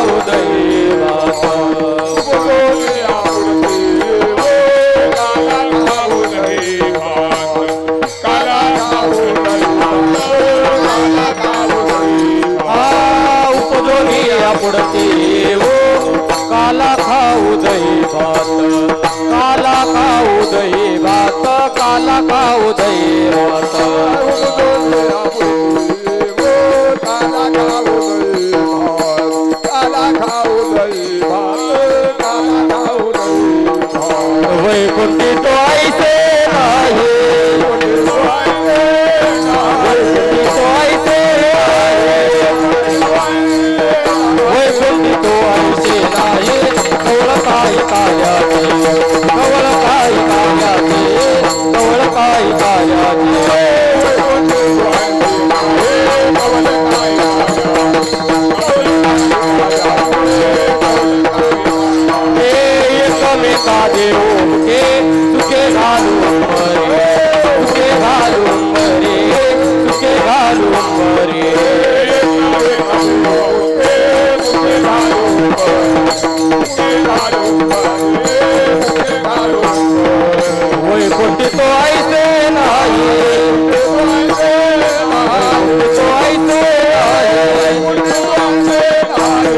खाऊ दे दैवात वैकुंठी तो ऐसे नाही वैकुंठी तो ऐसे वैकुंठी तो ऐसे नाही कवळ काही कार्याचे कवळ काही कार्याचे कवळ काही कार्याचे एकमेका देऊ के सुखे घालून मरे सुखे घालून मरे सुखे घालून मरे वैकुंठी तो ऐसे नाही तो ऐसे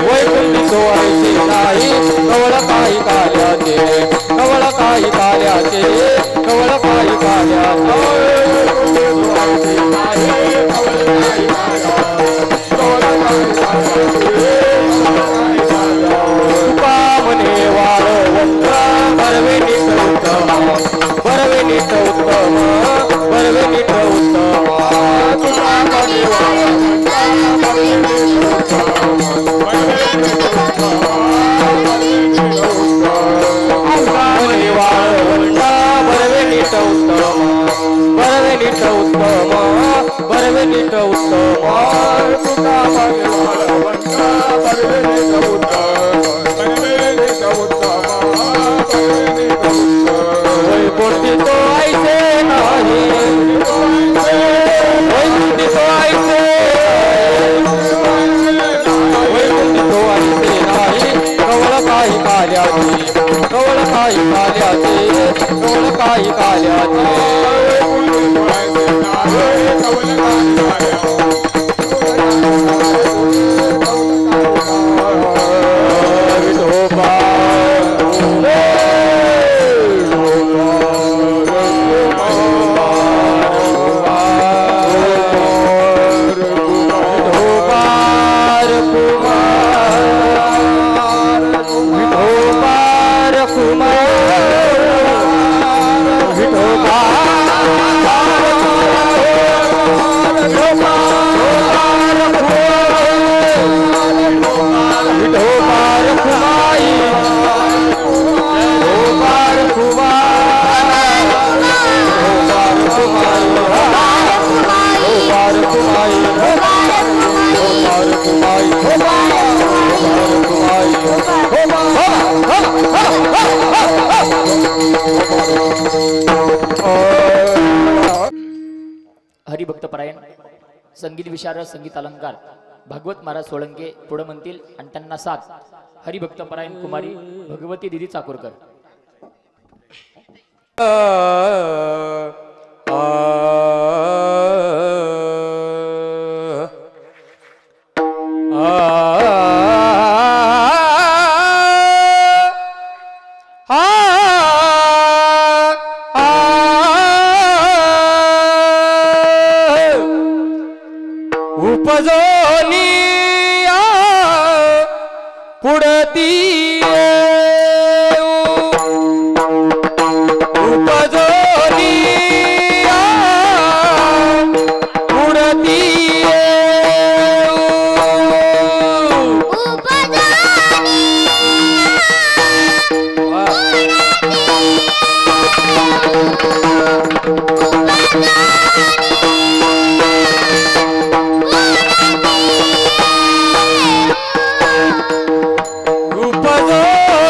वैकुंठी तो ऐसे नाही कवळ काही कार्याचे कवळ काही कार्याचे कवळ काही कार्याचे तुका म्हणे वाळवंत बरवे नीट उत्तम बरवे नीट उत्तम बरवे नीट उत्तम तुका म्हणे वाळवंत बरवे नीट उत्तम बरवे नीट उत्तम बरवे नीट उत्तम बरवे नीट उत्तम तुका म्हणे वाळवंत बरवे नीट उत्तम वैकुंठी तो ऐसे नाही वैकुंठी तो ऐसे वैकुंठी तो ऐसे नाही कवळ काही कार्याचे कवळ काही कार्याचे कवळ काही कार्याचे हरिभक्तपरायण संगीत विशारद संगीत अलंकार भागवत महाराज सोळंके पुढे म्हणतील आणि त्यांना साथ हरिभक्तपरायण कुमारी भगवती दिदी चाकूरकर उपजोनिया पुढती उपजोनिया पुढती उपजो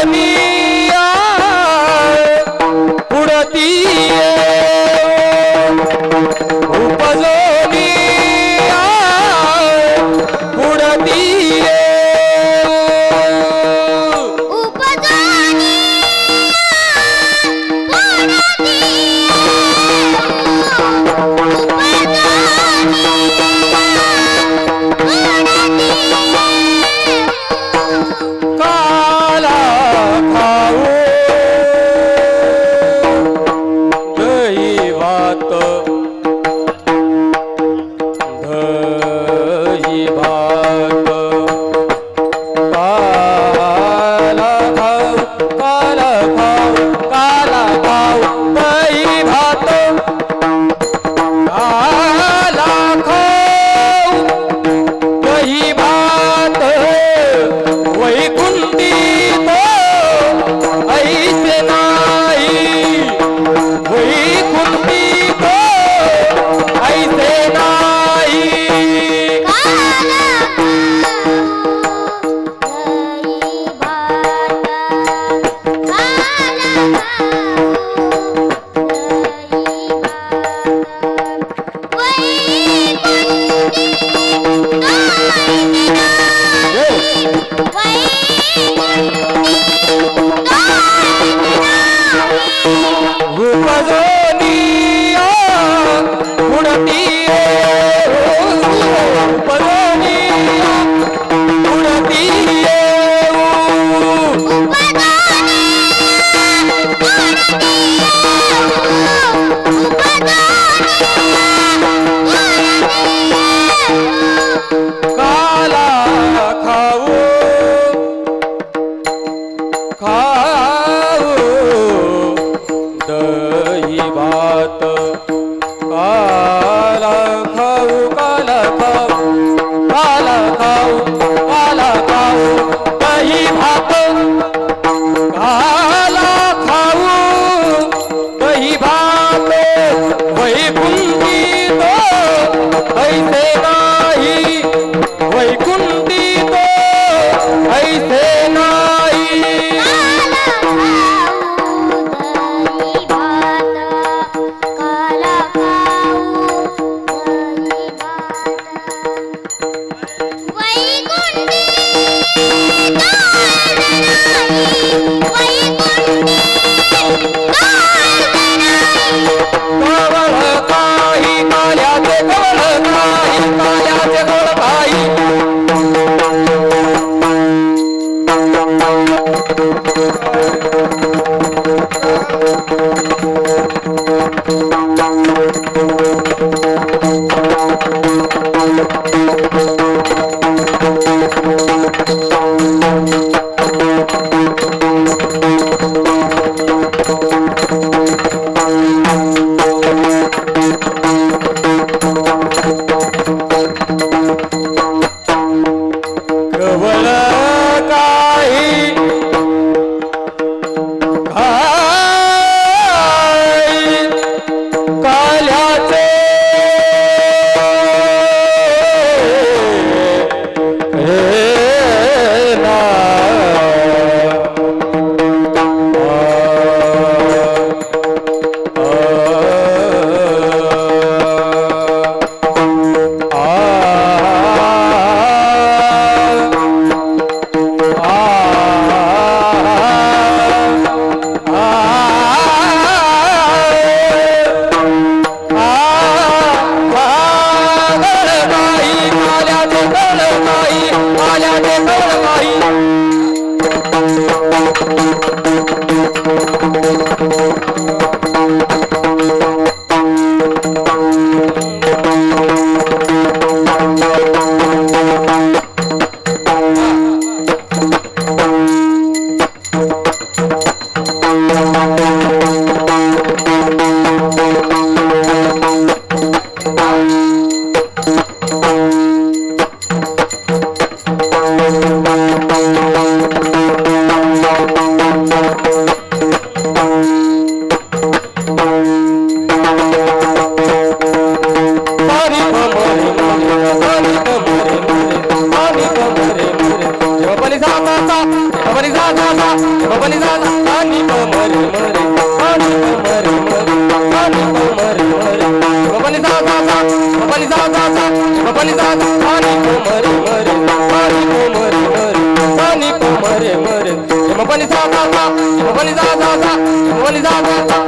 सा मपनी सा सा सा मपनी सा सा सानी को मरे मरे सानी को मरे मरे सानी को मरे मरे मपनी सा सा सा मपनी सा सा सा मपनी सा सा सा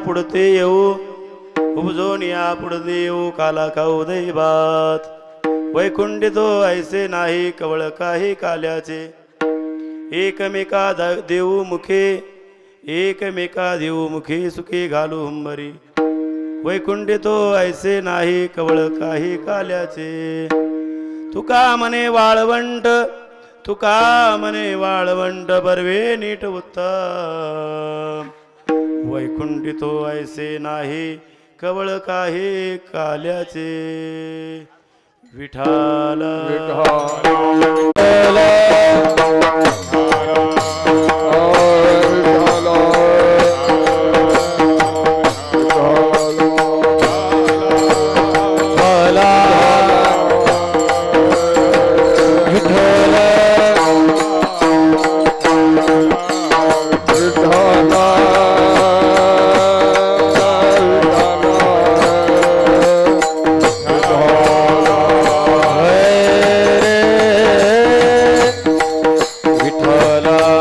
पुढते येऊ उपजोन या पुढते येऊ काला खाऊ दैवात वैकुंठी तो ऐसे नाही कवळ काही काल्याचे एकमेका देऊ मुखे एकमेका देऊ मुखे सुखे घालू हुंबरी वैकुंठी तो ऐसे नाही कवळ काही काल्याचे तुका मने वाळवंट तुका मने वाळवंट बरवे नीट उत्तम वैकुंठी तो ऐसे नाही कवळ काही काल्याचे विठाल विठ्ठला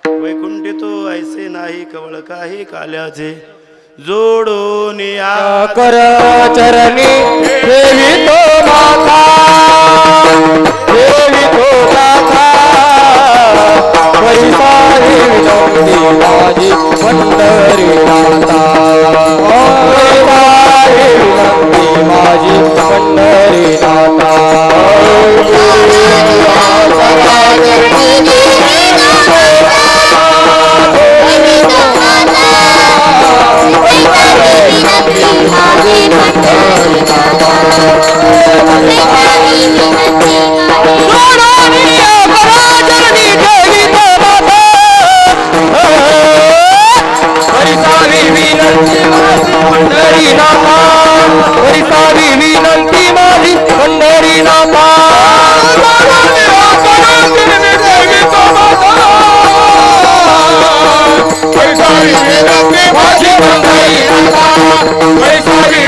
वैकुंठी तो ऐसे नाही कवळ काही काल्याचे जोडून या कर चरणी देवी तो माता देवी तो माता परिसारी विनंती माझी पंढरी माता परिसारी विनंती माझी पंढरी माता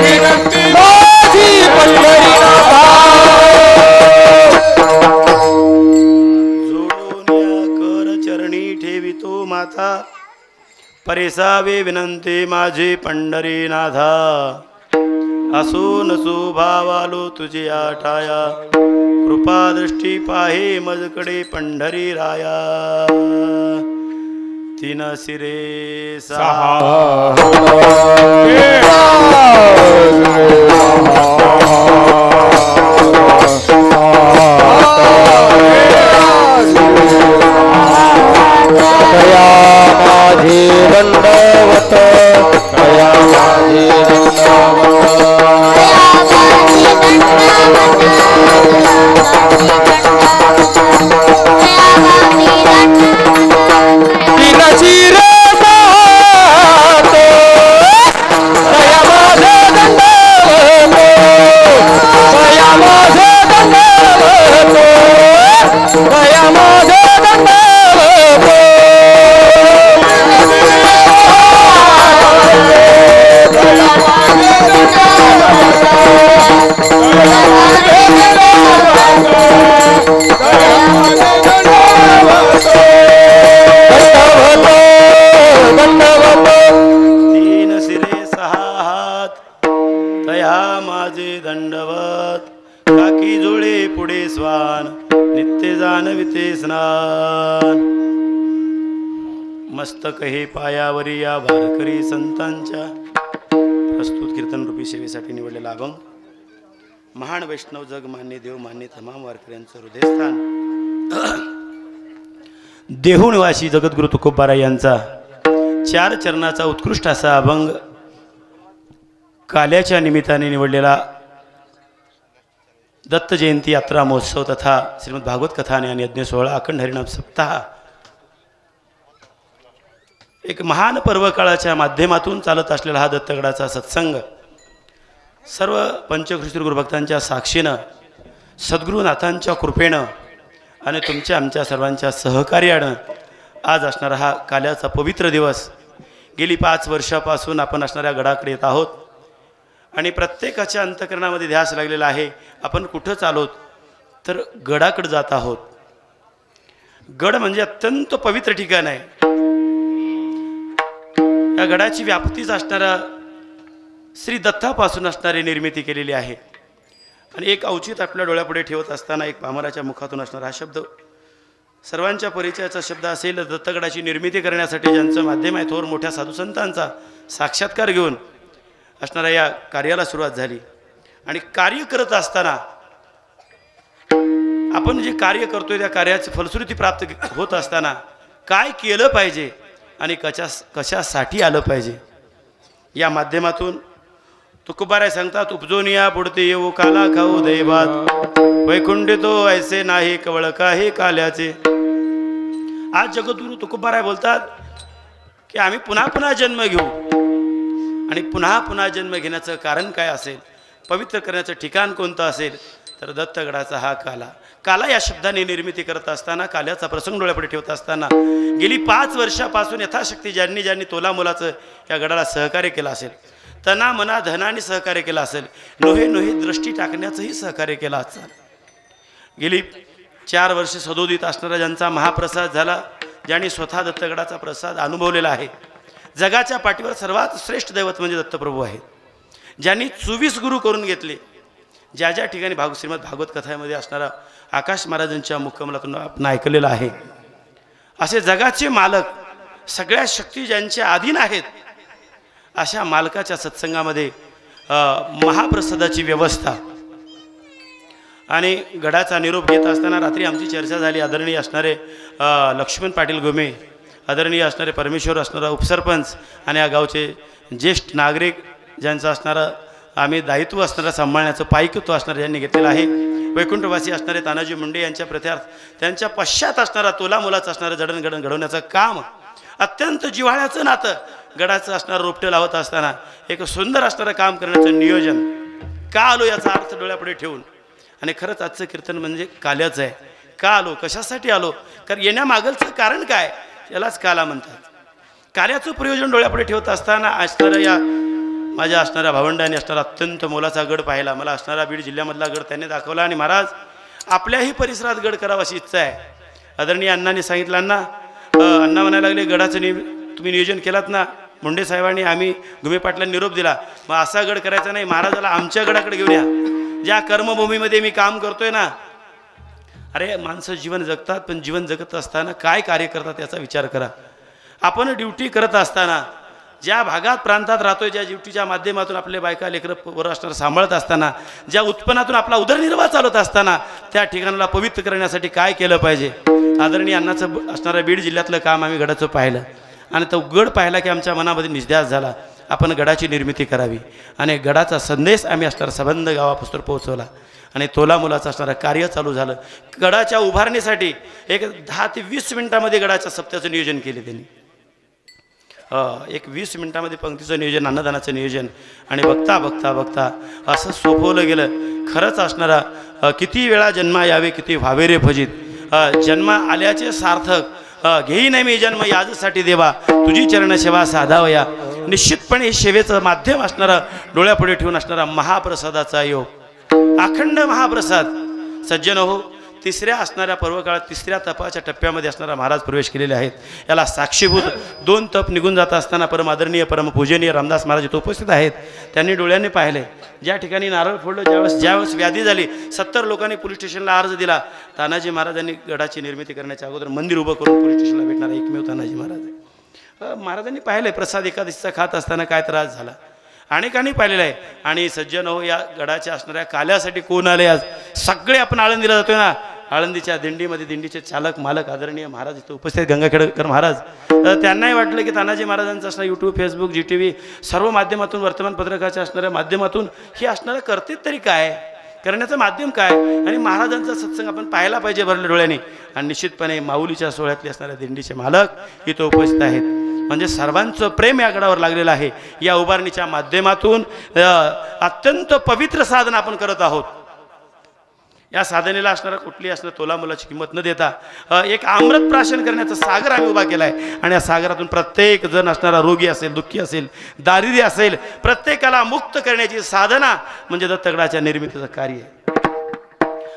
विनंती माझी पंढरी नाथा परेसावे विनंती माझी पंढरीनाथा असो नसो भावालो तुझी आठाया कृपा दृष्टी पाहे मजकडे पंढरी राया तीन सिरे सहा कया माझी दंडवत कया माझी तीन चिर कया माझे दंडवत कया माझे दंडवत कया माझे तीन सिरे सहा हात तया माझे दंडवत काकी जोळे पुढे स्वान नित्य जानविते स्नान मस्तक हे पायावरी या वारकरी संतांच्या प्रस्तुत कीर्तन रूपी सेवेसाठी निवडलेला अभंग महान वैष्णव जगमान्य देवमान्य तमाम वारकऱ्यांचं हृदयस्थान देहू निवासी जगद्गुरु तुकोबाराय यांचा 4 चरणाचा उत्कृष्ट असा अभंग काल्याच्या निमित्ताने निवडलेला दत्त जयंती यात्रा महोत्सव तथा श्रीमद भागवत कथा आणि यज्ञ सोहळा अखंड हरिनाम सप्ताह एक महान पर्व काळाच्या माध्यमातून चालत असलेला हा दत्तगडाचा सत्संग सर्व पंचकृष्ण गुरुभक्तांच्या साक्षीनं सद्गुरुनाथांच्या कृपेनं आणि तुमच्या आमच्या सर्वांच्या सहकार्यानं आज असणारा हा काल्याचा पवित्र दिवस गेली 5 वर्षापासून आपण असणाऱ्या गडाकडे येत आहोत आणि प्रत्येकाच्या अंतःकरणामध्ये ध्यास लागलेला आहे आपण कुठं चालोत तर गडाकडे जात आहोत. गड म्हणजे अत्यंत पवित्र ठिकाण आहे. या गडाची व्याप्तीच असणारा श्री दत्तापासून असणारी निर्मिती केलेली आहे आणि एक औचित आपल्या डोळ्यापुढे ठेवत असताना एक पामराच्या मुखातून असणारा हा शब्द सर्वांच्या परिचयाचा शब्द असेल. दत्तगडाची निर्मिती करण्यासाठी ज्यांचं माध्यम आहे थोर मोठ्या साधुसंतांचा साक्षात्कार घेऊन असणाऱ्या या कार्याला सुरुवात झाली आणि कार्य करत असताना आपण जे कार्य करतोय त्या कार्याची फलश्रुती प्राप्त होत असताना काय केलं पाहिजे आणि कशासाठी आलं पाहिजे या माध्यमातून तुकोबाराय सांगतात उपजोनिया पुढते येऊ काला खाऊ दैवात वैकुंठी तो ऐसे नाही कवळ काही काल्याचे. आज जगद्गुरु तुकोबाराय बोलतात की आम्ही पुन्हा पुन्हा जन्म घेऊ आणि पुन्हा पुन्हा जन्म घेण्याचं कारण काय असेल पवित्र करण्याचं ठिकाण कोणतं असेल तर दत्तगडाचा हा काला. काला या शब्दाने निर्मिती करत असताना काल्याचा प्रसंग डोळ्यापुढे ठेवत असताना गेली 5 वर्षापासून यथाशक्ती ज्यांनी तोलामोलाचं या गडाला सहकार्य केलं असेल तना मना धनाने सहकार्य केलं असेल नोहे दृष्टी टाकण्याचंही सहकार्य केलं असेल. गेली 4 वर्ष सदोदित असणारा ज्यांचा महाप्रसाद झाला ज्यांनी स्वतः दत्तगडाचा प्रसाद अनुभवलेला आहे. जगाच्या पाठीवर सर्वात श्रेष्ठ दैवत म्हणजे दत्तप्रभू आहेत. ज्यांनी 24 गुरु करून घेतले. ज्या ज्या ठिकाणी श्रीमद भागवत कथामध्ये असणारा आकाश महाराजांच्या मुखकमलातून आपण ऐकलेलं आहे. असे जगाचे मालक, सगळ्या शक्ती ज्यांच्या अधीन आहेत, अशा मालकाच्या सत्संगामध्ये महाप्रसादाची व्यवस्था. आणि गडाचा निरोप घेत असताना रात्री आमची चर्चा झाली. आदरणीय असणारे लक्ष्मण पाटील गोमे, आदरणीय असणारे परमेश्वर असणारा उपसरपंच आणि या गावचे ज्येष्ठ नागरिक ज्यांचं असणारं आम्ही दायित्व असणारं सांभाळण्याचं पायिकत्व असणारं ज्यांनी घेतलेलं आहे. वैकुंठवासी असणारे तानाजी मुंडे यांच्या प्रत्यार्थ त्यांच्या पश्चात असणारा तोला मुलाचं असणारं जडणघडण घडवण्याचं काम, अत्यंत जिव्हाळ्याचं नातं गडाचं असणारं रोपटं लावत असताना एक सुंदर असणारं काम करण्याचं नियोजन. का आलो याचा अर्थ डोळ्यापुढे ठेवून. आणि खरंच आजचं कीर्तन म्हणजे काल्याचं आहे. का आलो, कशासाठी आलो, कारण येण्यामागलचं कारण काय, यालाच काला म्हणतात. कार्याचं प्रयोजन डोळ्यापुढे ठेवत असताना असणाऱ्या या माझ्या असणाऱ्या भावंडांनी असणारा अत्यंत मोलाचा गड पाहिला. मला असणारा बीड जिल्ह्यामधला गड त्यांनी दाखवला. आणि महाराज आपल्याही परिसरात गड करावा अशी इच्छा आहे. आदरणीय अण्णांनी सांगितलं, अण्णा म्हणायला लागले, गडाचं तुम्ही नियोजन केलात ना. मुंडे साहेबांनी आम्ही घुमे पाटलांनी निरोप दिला, मग असा गड करायचा नाही, महाराजाला आमच्या गडाकडे घेऊन या, ज्या कर्मभूमीमध्ये मी काम करतोय ना. अरे माणसं जीवन जगतात, पण जीवन जगत असताना काय कार्य करतात याचा विचार करा. आपण ड्युटी करत असताना ज्या भागात प्रांतात राहतोय, ज्या ड्युटीच्या माध्यमातून आपले बायका लेकरं वर असणारं सांभाळत असताना, ज्या उत्पन्नातून आपला उदरनिर्वाह चालवत असताना त्या ठिकाणाला पवित्र करण्यासाठी काय केलं पाहिजे. आदरणीय अण्णाचं असणारं बीड जिल्ह्यातलं काम आम्ही गडाचं पाहिलं. आणि तो गड पाहिला की आमच्या मनामध्ये निश्ध्यास झाला, आपण गडाची निर्मिती करावी. आणि गडाचा संदेश आम्ही असणारा संबंध गावापासून पोहोचवला. आणि तोला मुलाचं असणारं कार्य चालू झालं. गडाच्या उभारणीसाठी एक 10 ते 20 मिनिटामध्ये गडाच्या सप्त्याचं नियोजन केले त्यांनी. एक 20 मिनिटामध्ये पंक्तीचं नियोजन, अन्नदानाचं नियोजन. आणि बघता बघता बघता असं सोपवलं गेलं. खरंच असणारा किती वेळा जन्मा यावे, किती व्हावे रे फजित, जन्म आल्याचे सार्थक, घेई नाही मी जन्म याजसाठी देवा, तुझी चरण सेवा साधावया. निश्चितपणे हे सेवेचं माध्यम असणारा, डोळ्यापुढे ठेवून असणारा महाप्रसादाचा योग, अखंड महाप्रसाद. सज्जन हो, तिसऱ्या असणाऱ्या पर्वकाळात तिसऱ्या तपाच्या टप्प्यामध्ये असणारा महाराज प्रवेश केलेले आहेत. याला साक्षीभूत 2 तप निघून जात असताना परम आदरणीय परम पूजनीय रामदास महाराज इथं उपस्थित आहेत. त्यांनी डोळ्यांनी पाहिले. ज्या ठिकाणी नारळ फोडलं, ज्यावेळेस व्याधी झाली, 70 लोकांनी पोलीस स्टेशनला अर्ज दिला. तानाजी महाराजांनी गडाची निर्मिती करण्याच्या अगोदर मंदिर उभं करून पोलीस स्टेशनला भेटणारा एकमेव तानाजी महाराज आहे. महाराजांनी पाहिलं प्रसाद एकादशीचा खात असताना काय त्रास झाला, अनेकांनी पाहिलेलं आहे. आणि सज्जन हो, या गडाच्या असणाऱ्या काल्यासाठी कोण आले आज? सगळे आपण आळंदीला जातोय ना. आळंदीच्या दिंडीमध्ये दिंडीचे चालक मालक आदरणीय महाराज इथं उपस्थित गंगाखेडकर महाराज. त्यांनाही वाटलं की तानाजी महाराजांचं असणारं यूट्यूब, फेसबुक, GTV सर्व माध्यमातून, वर्तमानपत्रकाच्या असणाऱ्या माध्यमातून हे असणारं करते तरी काय, करण्याचं माध्यम काय. आणि महाराजांचा सत्संग आपण पाहायला पाहिजे भरल्या डोळ्याने. आणि निश्चितपणे माऊलीच्या सोहळ्यातले असणाऱ्या दिंडीचे मालक इथं उपस्थित आहेत. म्हणजे सर्वांचं प्रेम या गडावर लागलेलं आहे. या उभारणीच्या माध्यमातून अत्यंत पवित्र साधना आपण करत आहोत. या साधनेला असणारा कुठली असणारं तोला मुलाची किंमत न देता एक अमृत प्राशन करण्याचा सागर आम्ही उभा केला आहे. आणि या सागरातून प्रत्येक जण असणारा रोगी असेल, दुःखी असेल, दारिद्र्य असेल, प्रत्येकाला मुक्त करण्याची साधना म्हणजे दत्तगडाच्या निर्मितीचं कार्य आहे.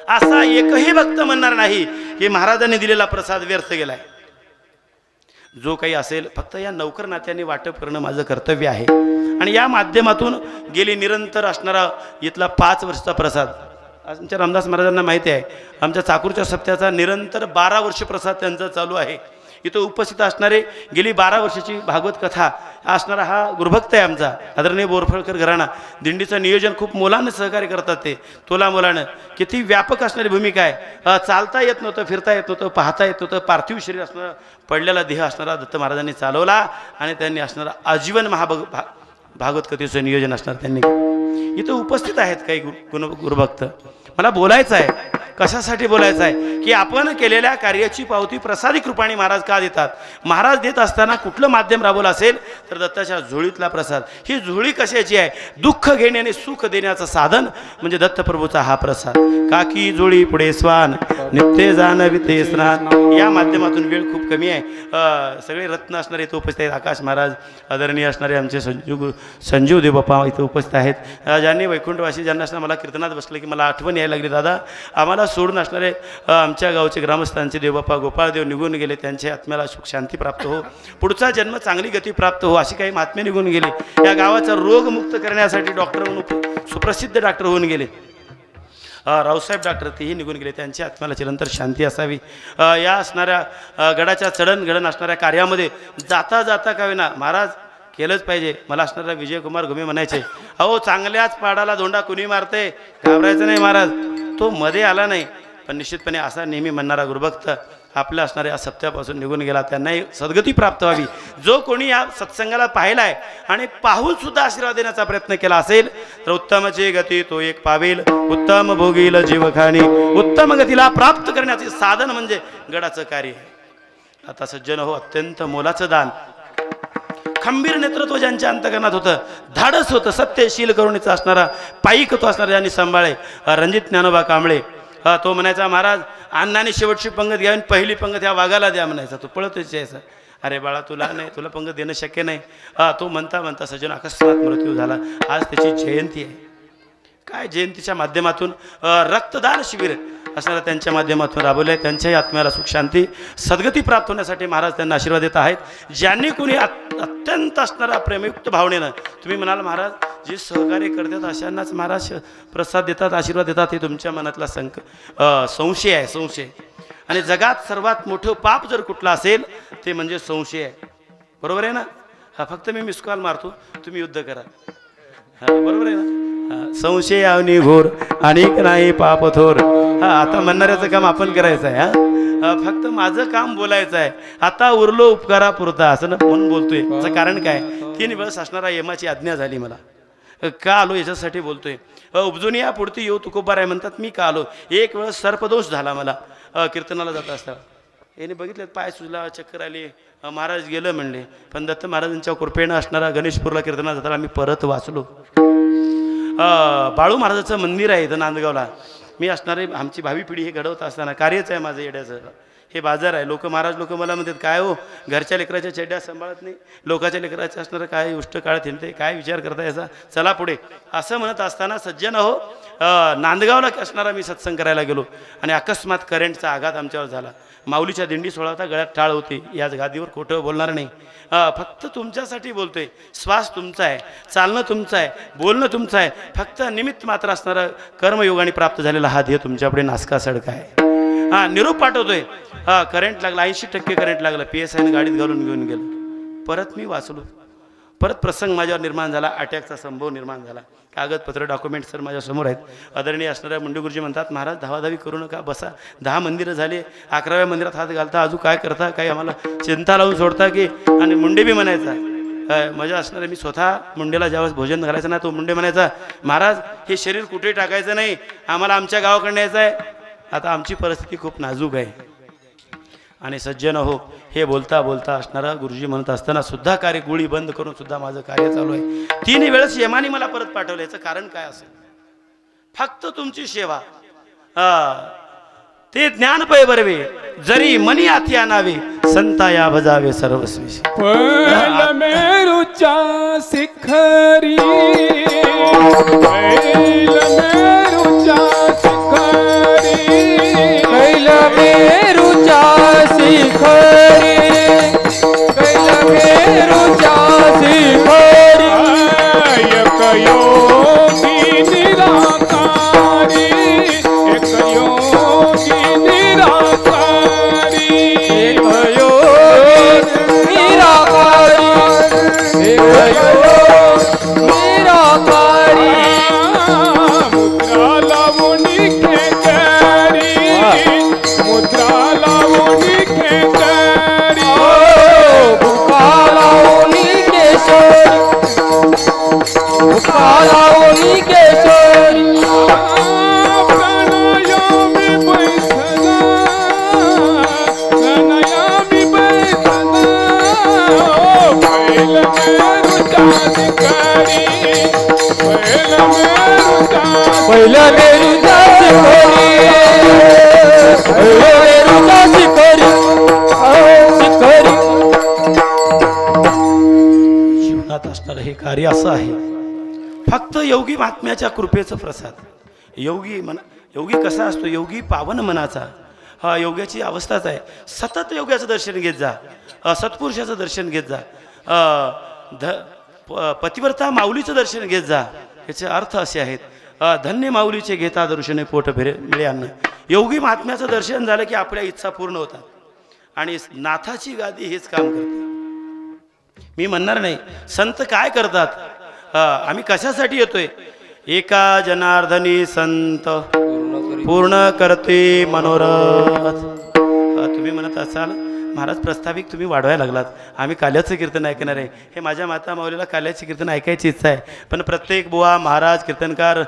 असा एकही भक्त म्हणणार नाही की महाराजांनी दिलेला प्रसाद व्यर्थ गेलाय. जो काही असेल, फक्त या नौकर नात्याने वाटप करणं माझं कर्तव्य आहे. आणि या माध्यमातून गेली निरंतर असणारा इथला 5 वर्षाचा प्रसाद आमच्या रामदास महाराजांना माहिती आहे. आमच्या चाकूरच्या सप्त्याचा निरंतर 12 वर्ष प्रसाद त्यांचा चालू आहे. इथं उपस्थित असणारे गेली 12 वर्षाची भागवत कथा असणारा हा गुरुभक्त आहे आमचा आदरणीय बोरफळकर घराणा. दिंडीचं नियोजन खूप मोलानं सहकार्य करतात. ते तोला मोलानं किती व्यापक असणारी भूमिका आहे. चालता येत नव्हतं, फिरता येत नव्हतं, पाहता येत नव्हतं. पार्थिव शरीर असणारा, पडलेला देह असणारा दत्त महाराजांनी चालवला. आणि त्यांनी असणारा आजीवन भागवत कथेचं नियोजन असणार त्यांनी. इथं उपस्थित आहेत काही गुरुभक्त. मला बोलायचं आहे, कशासाठी बोलायचं आहे की आपण केलेल्या कार्याची पावती प्रसादी कृपाने महाराज का देतात. महाराज देत असताना कुठलं माध्यम राबवलं असेल तर दत्ताच्या झोळीतला प्रसाद. ही झोळी कशाची आहे? दुःख घेणे आणि सुख देण्याचं साधन म्हणजे दत्तप्रभूचा हा प्रसाद. काकी जोळी पुढे स्वान नित्य जानविते स्नान. या माध्यमातून वेळ खूप कमी आहे. सगळे रत्न असणारे इथं उपस्थित आहेत. आकाश महाराज आदरणीय असणारे आमचे संजीव देव बाप्पा इथं उपस्थित आहेत. ज्यांनी वैकुंठवासी ज्यांना असणार मला कीर्तनात बसलं की मला आठवण यायला लागली, दादा आम्हाला सोडून असणारे आमच्या गावचे ग्रामस्थांचे देवबापा गोपाळदेव निघून गेले, त्यांच्या आत्म्याला सुख शांती प्राप्त हो, पुढचा जन्म चांगली गती प्राप्त हो, अशी काही महात्मे निघून गेले. या गावाचा रोगमुक्त करण्यासाठी डॉक्टर म्हणून सुप्रसिद्ध डॉक्टर होऊन गेले रावसाहेब डॉक्टर, तेही निघून गेले. त्यांच्या आत्म्याला चिरंतर शांती असावी. या असणाऱ्या गडाच्या चढण असणाऱ्या कार्यामध्ये जाता जाता का विना महाराज केलंच पाहिजे. मला असणारा विजयकुमार घुमे म्हणायचे, अहो चांगल्याच पाडाला धोंडा कुणी मारते, घाबरायचं नाही महाराज. तो मध्ये आला नाही, पण निश्चितपणे असा नेहमी म्हणणारा गुरुभक्त आपल्या असणाऱ्या या सप्त्यापासून निघून गेला. त्यांनाही सद्गती प्राप्त व्हावी. जो कोणी या सत्संगाला पाहिलाय आणि पाहून सुद्धा आशीर्वाद देण्याचा प्रयत्न केला असेल तर उत्तमची गती तो एक पावेल, उत्तम भोगील जीवखाणी. उत्तम गतीला प्राप्त करण्याचे साधन म्हणजे गडाचं कार्य. आता सज्जन हो, अत्यंत मोलाचं दान, खंबीर नेतृत्व ज्यांच्या अंतकरणात होतं, धाडस होतं, सत्यशील करुणीचं असणारा पायिकत्व असणारा ज्यांनी सांभाळे रणजित ज्ञानोबा कांबळे. तो म्हणायचा, महाराज अण्णाने शेवटची पंगत घ्यावी, पहिली पंगत ह्या वाघाला द्या म्हणायचा. तो पळतोच यायचा, अरे बाळा तुला नाही, तुला पंगत देणं शक्य नाही. तो म्हणता म्हणता सज्जन अकस्मात मृत्यू झाला. आज त्याची जयंती आहे. काय जयंतीच्या माध्यमातून रक्तदान शिबिर असणारा त्यांच्या माध्यमातून राबवलं आहे. त्यांच्याही आत्म्याला सुख शांती सद्गती प्राप्त होण्यासाठी महाराज त्यांना आशीर्वाद देत आहेत. ज्यांनी कोणी अत्यंत असणारा प्रेमयुक्त भावनेनं, तुम्ही म्हणाल महाराज जे सहकार्य करतात अशांनाच महाराज प्रसाद देतात, आशीर्वाद देतात, हे तुमच्या मनातला संशय आहे, संशय. आणि जगात सर्वात मोठं पाप जर कुठलं असेल ते म्हणजे संशय आहे. बरोबर आहे ना? फक्त मी मिस कॉल मारतो, तुम्ही युद्ध करा. बरोबर आहे ना? संशय आवनी घोर अनेक नाही पाप थोर. आता म्हणणाऱ्याचं काम आपण करायचं आहे. फक्त माझं काम बोलायचं आहे. आता उरलो उपकारा पुरता असं ना म्हणून बोलतोय. त्याचं कारण काय, 3 वेळेस असणारा यमाची आज्ञा झाली मला. का आलो याच्यासाठी बोलतोय. उपजून या पुढती येऊ तुकोबार आहे म्हणतात. मी का आलो, एक वेळेस सर्पदोष झाला मला कीर्तनाला जात असताना. याने बघितलं पाय सुजला, चक्कर आली, महाराज गेलं म्हणले. पण दत्त महाराजांच्या कृपेनं असणारा गणेशपूरला कीर्तनाला जाताना आम्ही परत वाचलो. बाळू महाराजाचं मंदिर आहे इथं नांदगावला. मी असणारे आमची भावी पिढी हे घडवत असताना कार्यच आहे माझं येड्याचं. हे बाजार आहे. महाराज लोक मला म्हणतात, काय हो घरच्या लेकराच्या चेड्या सांभाळत नाही, लोकांच्या लेकराचं असणारं काय उष्ट काळ थिंडते, काय विचार करता याचा, चला पुढे असं म्हणत असताना सज्जन हो, नांदगावला असणारा मी सत्संग करायला गेलो आणि अकस्मात करंटचा आघात आमच्यावर झाला. माऊलीच्या दिंडी सोहळा होता, गळ्यात टाळ होती. याच गादीवर खोटं बोलणार नाही. फक्त तुमच्यासाठी बोलतोय. श्वास तुमचा आहे, चालणं तुमचं आहे, बोलणं तुमचं आहे. फक्त निमित्त मात्र असणारा कर्मयोगाने प्राप्त झालेला हा ध्येय तुमच्यापुढे नासका सडका आहे. निरोप पाठवतोय. करंट लागला, 80% करंट लागला. PSIने गाडीत घालून घेऊन गेलं. परत मी वाचलो. परत प्रसंग माझ्यावर निर्माण झाला. अटॅकचा संभव निर्माण झाला. कागदपत्र डॉक्युमेंट सर माझ्यासमोर आहेत. आदरणीय असणाऱ्या मुंडे गुरुजी म्हणतात, महाराज धावाधावी करू नका, बसा. 10 मंदिरं झाले, 11व्या मंदिरात हात घालता, अजून काय करता, काही आम्हाला चिंता लावून सोडता की. आणि मुंडे बी म्हणायचा, माझ्या असणाऱ्या मी स्वतः मुंडेला ज्यावेळेस भोजन घालायचं ना, तो मुंडे म्हणायचा, महाराज हे शरीर कुठे टाकायचं नाही, आम्हाला आमच्या गावाकडे यायचं आहे. आता आमची परिस्थिती खूप नाजूक आहे. आणि सज्जन हो, हे बोलता बोलता असणारा गुरुजी म्हणत असताना सुद्धा कार्य गोळी बंद करून सुद्धा माझं कार्य चालू आहे. 3 वेळेस यमानी मला परत पाठवलं. याचं कारण काय असेल? फक्त तुमची सेवा. ते ज्ञान पै बरवे जरी मनी आती आणावे, संता या भजावे सर्वस्वी. पहिला मेरूच्या शिखरी, पहिला मेरूच्या शिखरी, पहिला मेरूच्या शिखरी, पहिला मेरूच्या शिखरी. एक योगी निराकारी, एक योगी निराकारी, एक योगी निराकारी, एक योगी निराकारी. मुद्रा लावणी खेचरी, मुद्रा लावणी खेचरी, भुका लावणी केशरी, भुका लावणी केशरी. प्रणयामी बैठना, प्रणयामी बैठना. पहिला मेरूच्या शिखरी, पहिला मेरूच्या, पहिला मेरूच्या शिखरी, पहिला मेरूच्या शिखरी, शिखरी. जीवनात असणारं हे कार्य असं आहे. फक्त योगी महात्म्याच्या कृपेचं प्रसाद. योगी कसा असतो? योगी पावन मनाचा. हा योग्याची अवस्थाच आहे. सतत योग्याचं दर्शन घेत जा, सत्पुरुषाचं दर्शन घेत जा, पतिव्रता माऊलीचं दर्शन घेत जा. याचे अर्थ असे आहेत, धन्य माऊलीचे घेता दर्शने पोट मिळे अन्न. योगी महात्म्याचं दर्शन झालं की आपल्या इच्छा पूर्ण होतात आणि नाथाची गादी हेच काम करते. मी म्हणणार नाही संत काय करतात, आम्ही कशासाठी येतोय. एका जनार्दनी संत पूर्ण करते मनोरथ. तुम्ही म्हणत असाल महाराज प्रस्ताविक तुम्ही वाढवायला लागलात, आम्ही काल्याचं कीर्तन ऐकणार आहे. हे माझ्या माता माऊलीला काल्याचे कीर्तन ऐकायची इच्छा आहे. पण प्रत्येक बुवा महाराज कीर्तनकार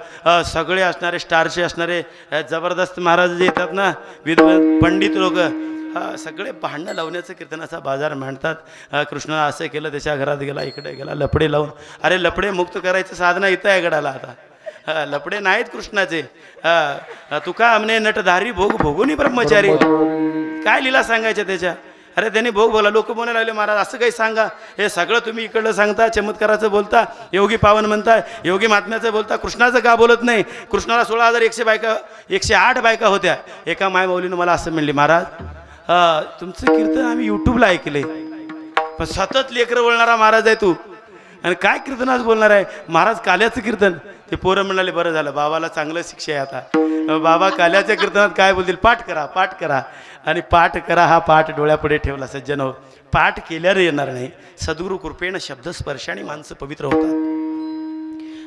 सगळे असणारे स्टारचे असणारे जबरदस्त महाराज जे येतात ना, विद्वान पंडित लोक, सगळे भांडणं लावण्याचं कीर्तनाचा बाजार मांडतात. कृष्णाला असं केलं, त्याच्या घरात गेला, इकडे गेला, लपडे लावून. अरे लपडे मुक्त करायचं साधना इथं आहे गडाला. आता लपडे नाहीत कृष्णाचे. तुका आमने नटधारी भोग भोगुनी ब्रह्मचारी. काय लीला सांगायच्या त्याच्या. अरे त्यांनी भोग बोला, लोक बोलायला लागले महाराज असं काही सांगा. हे सगळं तुम्ही इकडलं सांगता, चमत्काराचं बोलता, योगी पावन म्हणताय, योगी महात्म्याचं बोलता, कृष्णाचं का बोलत नाही. कृष्णाला 16,100 बायका, 108 बायका होत्या. एका माय माऊलीनं मला असं म्हणली, महाराज तुमचं कीर्तन आम्ही यूट्यूबला ऐकले, पण सतत लेकरं बोलणारा महाराज आहे तू, आणि काय कीर्तनाच बोलणार आहे. महाराज काल्याचं कीर्तन. ते पोरं म्हणाले बरं झालं, बाबाला चांगलं शिक्षा आहे आता. बाबा काल्याच्या कीर्तनात काय बोलतील, पाठ करा, पाठ करा. आणि पाठ करा हा पाठ डोळ्यापुढे ठेवला सज्जन हो. पाठ केल्याने येणार नाही, सद्गुरू कृपेनं शब्दस्पर्शाने माणसं पवित्र होतात.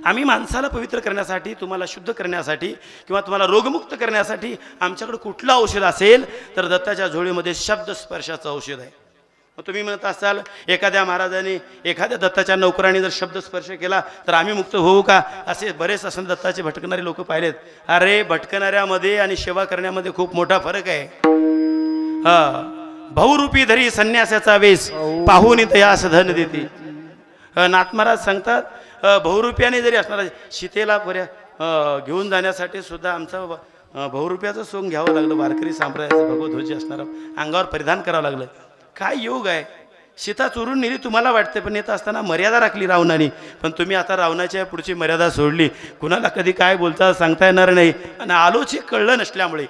आम्ही माणसाला पवित्र करण्यासाठी, तुम्हाला शुद्ध करण्यासाठी किंवा तुम्हाला रोगमुक्त करण्यासाठी आमच्याकडे कुठलं औषध असेल तर दत्ताच्या झोळीमध्ये शब्दस्पर्शाचं औषध आहे. मग तुम्ही म्हणत असाल एखाद्या महाराजांनी, एखाद्या दत्ताच्या नोकरांनी जर शब्दस्पर्श केला तर आम्ही मुक्त होऊ का. असे बरेच असं दत्ताचे भटकणारे लोक पाहिलेत. अरे भटकणाऱ्यामध्ये आणि सेवा करण्यामध्ये खूप मोठा फरक आहे. बहुरूपी धरी संन्यासाचा वेश, पाहून तयास धन देते. नाथ महाराज सांगतात बहुरूप्याने जरी असणारा सीतेला घेऊन जाण्यासाठी सुद्धा आमचा बहुरूप्याचं सोंग घ्यावं लागलं. वारकरी संप्रदायाचं भगवध्वज असणारं अंगावर परिधान करावं लागलं. काय योग आहे. सीता चोरून नेली तुम्हाला वाटते, पण येत असताना मर्यादा राखली रावणाने. पण तुम्ही आता रावणाच्या पुढची मर्यादा सोडली. कुणाला कधी काय बोलता सांगता येणार नाही. आणि आलोच हे कळलं नसल्यामुळे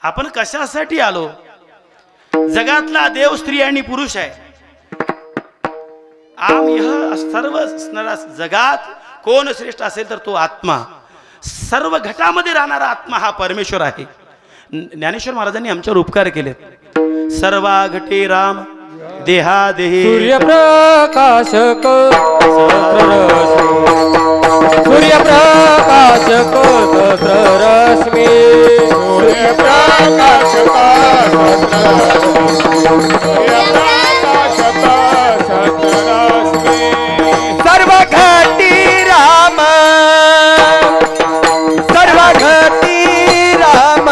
आपण कशासाठी आलो. जगातला देव स्त्री आणि पुरुष आहे. सर्व जगात कोण श्रेष्ठ असेल तर तो आत्मा. सर्व घटामध्ये राहणारा आत्मा हा परमेश्वर आहे. ज्ञानेश्वर महाराजांनी आमच्यावर उपकार केले. सर्वा घटे राम देहा देहे सूर्यप्रकाशक सूर्यप्रकाशक रश्मी सर्व घटी राम सर्व घटी राम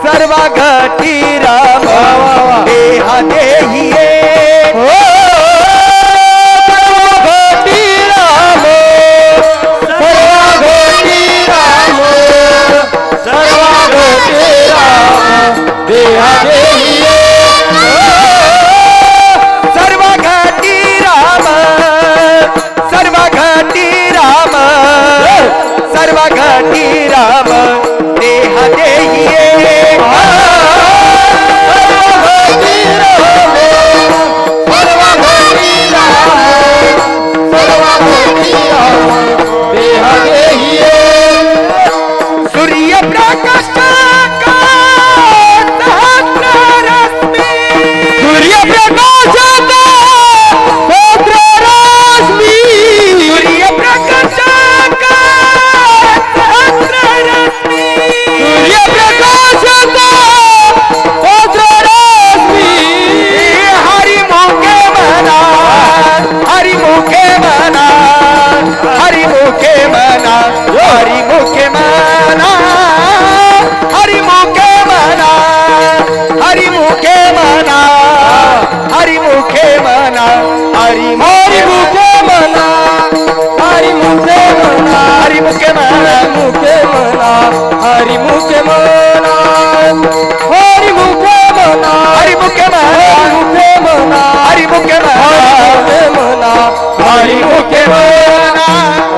सर्व घटी राम देहा देहिये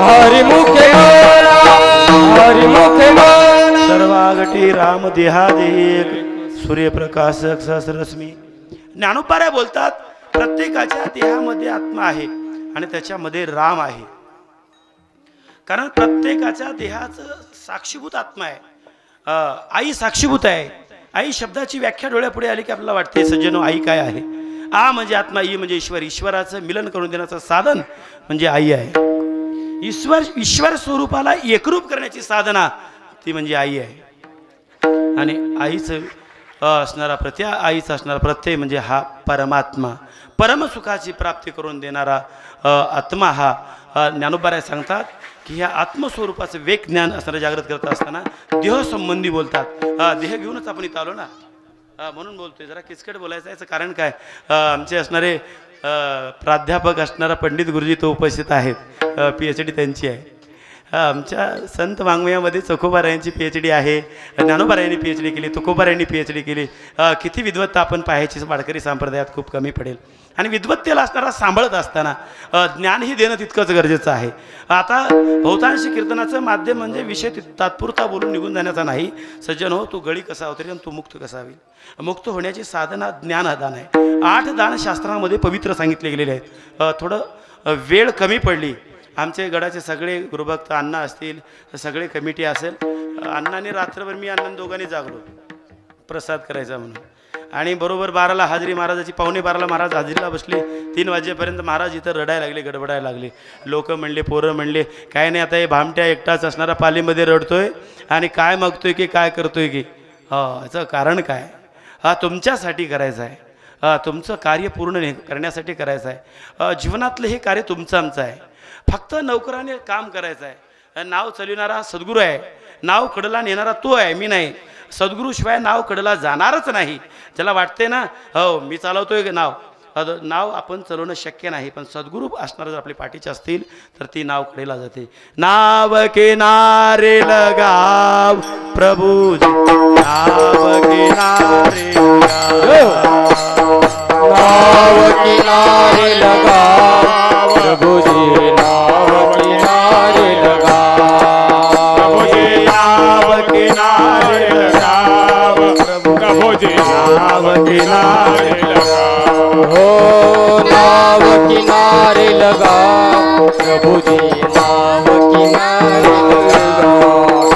हरि मुखे मना देहाम देहादेक सूर्यप्रकाशक सहस्ररश्मी. ज्ञानोबाराय बोलतात प्रत्येकाच्या देहामध्ये आत्मा आहे आणि त्याच्यामध्ये राम आहे. कारण प्रत्येकाच्या देहाचं साक्षीभूत आत्मा आहे. आई साक्षीभूत आहे. आई शब्दाची व्याख्या डोळ्यापुढे आली की आपल्याला वाटते सज्जनो आई काय आहे. आ म्हणजे आत्मा, ई म्हणजे ईश्वर. ईश्वराचं मिलन करून देण्याचं साधन म्हणजे आई आहे. ईश्वर स्वरूपाला एकरूप करण्याची साधना ती म्हणजे आई आहे. आणि आईचं असणारा प्रत्यय, आईचा असणारा प्रत्यय म्हणजे हा परमात्मा, परमसुखाची प्राप्ती करून देणारा आत्मा हा. ज्ञानोबाराय सांगतात की ह्या आत्मस्वरूपाचं वेग ज्ञान असणारं जागृत करत असताना देहसंबंधी बोलतात. देह घेऊनच आपण इथं आलो ना, म्हणून बोलतोय. जरा किचकट बोलायचं. याचं कारण काय, आमचे असणारे प्राध्यापक असणारा पंडित गुरुजी तो उपस्थित आहेत. PhD त्यांची आहे. आमच्या संत वाङ्मयामध्ये चोखोबारायांची PhD आहे. ज्ञानोबारायांनी PhD केली, तुकोबारायांनी PhD केली. किती विद्वत्ता आपण पाहायची वारकरी संप्रदायात खूप कमी पडेल. आणि विद्वत्तेला असणारा सांभाळत असताना ज्ञानही देणं तितकंच गरजेचं आहे. आता बहुतांश कीर्तनाचं माध्यम म्हणजे विषय तात्पुरता बोलून निघून जाण्याचा नाही. सज्जन हो, तू गळी कसा अवतरी आणि तू मुक्त कसा होईल. मुक्त होण्याची साधना ज्ञानदान आहे. 8 दान शास्त्रामध्ये पवित्र सांगितले गेलेले आहेत. थोडं वेळ कमी पडली. आमचे गडाचे सगळे गुरुभक्त अण्णा असतील, सगळे कमिटी असेल. अण्णाने रात्रभर मी अण्णा दोघांनी जागलो प्रसाद करायचा म्हणून. आणि बरोबर 12ला हाजरी महाराजाची, 11:45ला महाराज हाजरीला बसले. 3 वाजेपर्यंत महाराज इथं रडायला लागले, गडबडायला लागले. लोक म्हणले, पोरं म्हणले काय नाही आता हे भामट्या एकटाच असणारा पालीमध्ये रडतोय आणि काय मागतोय की काय करतोय की. याचं कारण काय. तुमच्यासाठी करायचं आहे. तुमचं कार्य पूर्ण करण्यासाठी करायचं आहे. जीवनातलं हे कार्य तुमचं आमचं आहे. फक्त नोकराने काम करायचं आहे. नाव चालविणारा सद्गुरू आहे. नाव कडला नेणारा तो आहे, मी नाही. सद्गुरूशिवाय नाव कडला जाणारच नाही. ज्याला वाटते ना हो मी चालवतोय नाव, नाव आपण चालवणं शक्य नाही. पण सद्गुरू असणारे जर आपल्या पाठीचे असतील तर ती नाव कडेला जाते. नाव किनारे लगाव प्रभूजी, नाव किनारे नाव किनारे लगाव प्रभुजी, नाव किनारे लगाव नाव किनारे लगाव प्रभूजी, नाव किनारे लगाव. हो नाव किनारे लगाव प्रभुजी, नाव किनारे लगाव.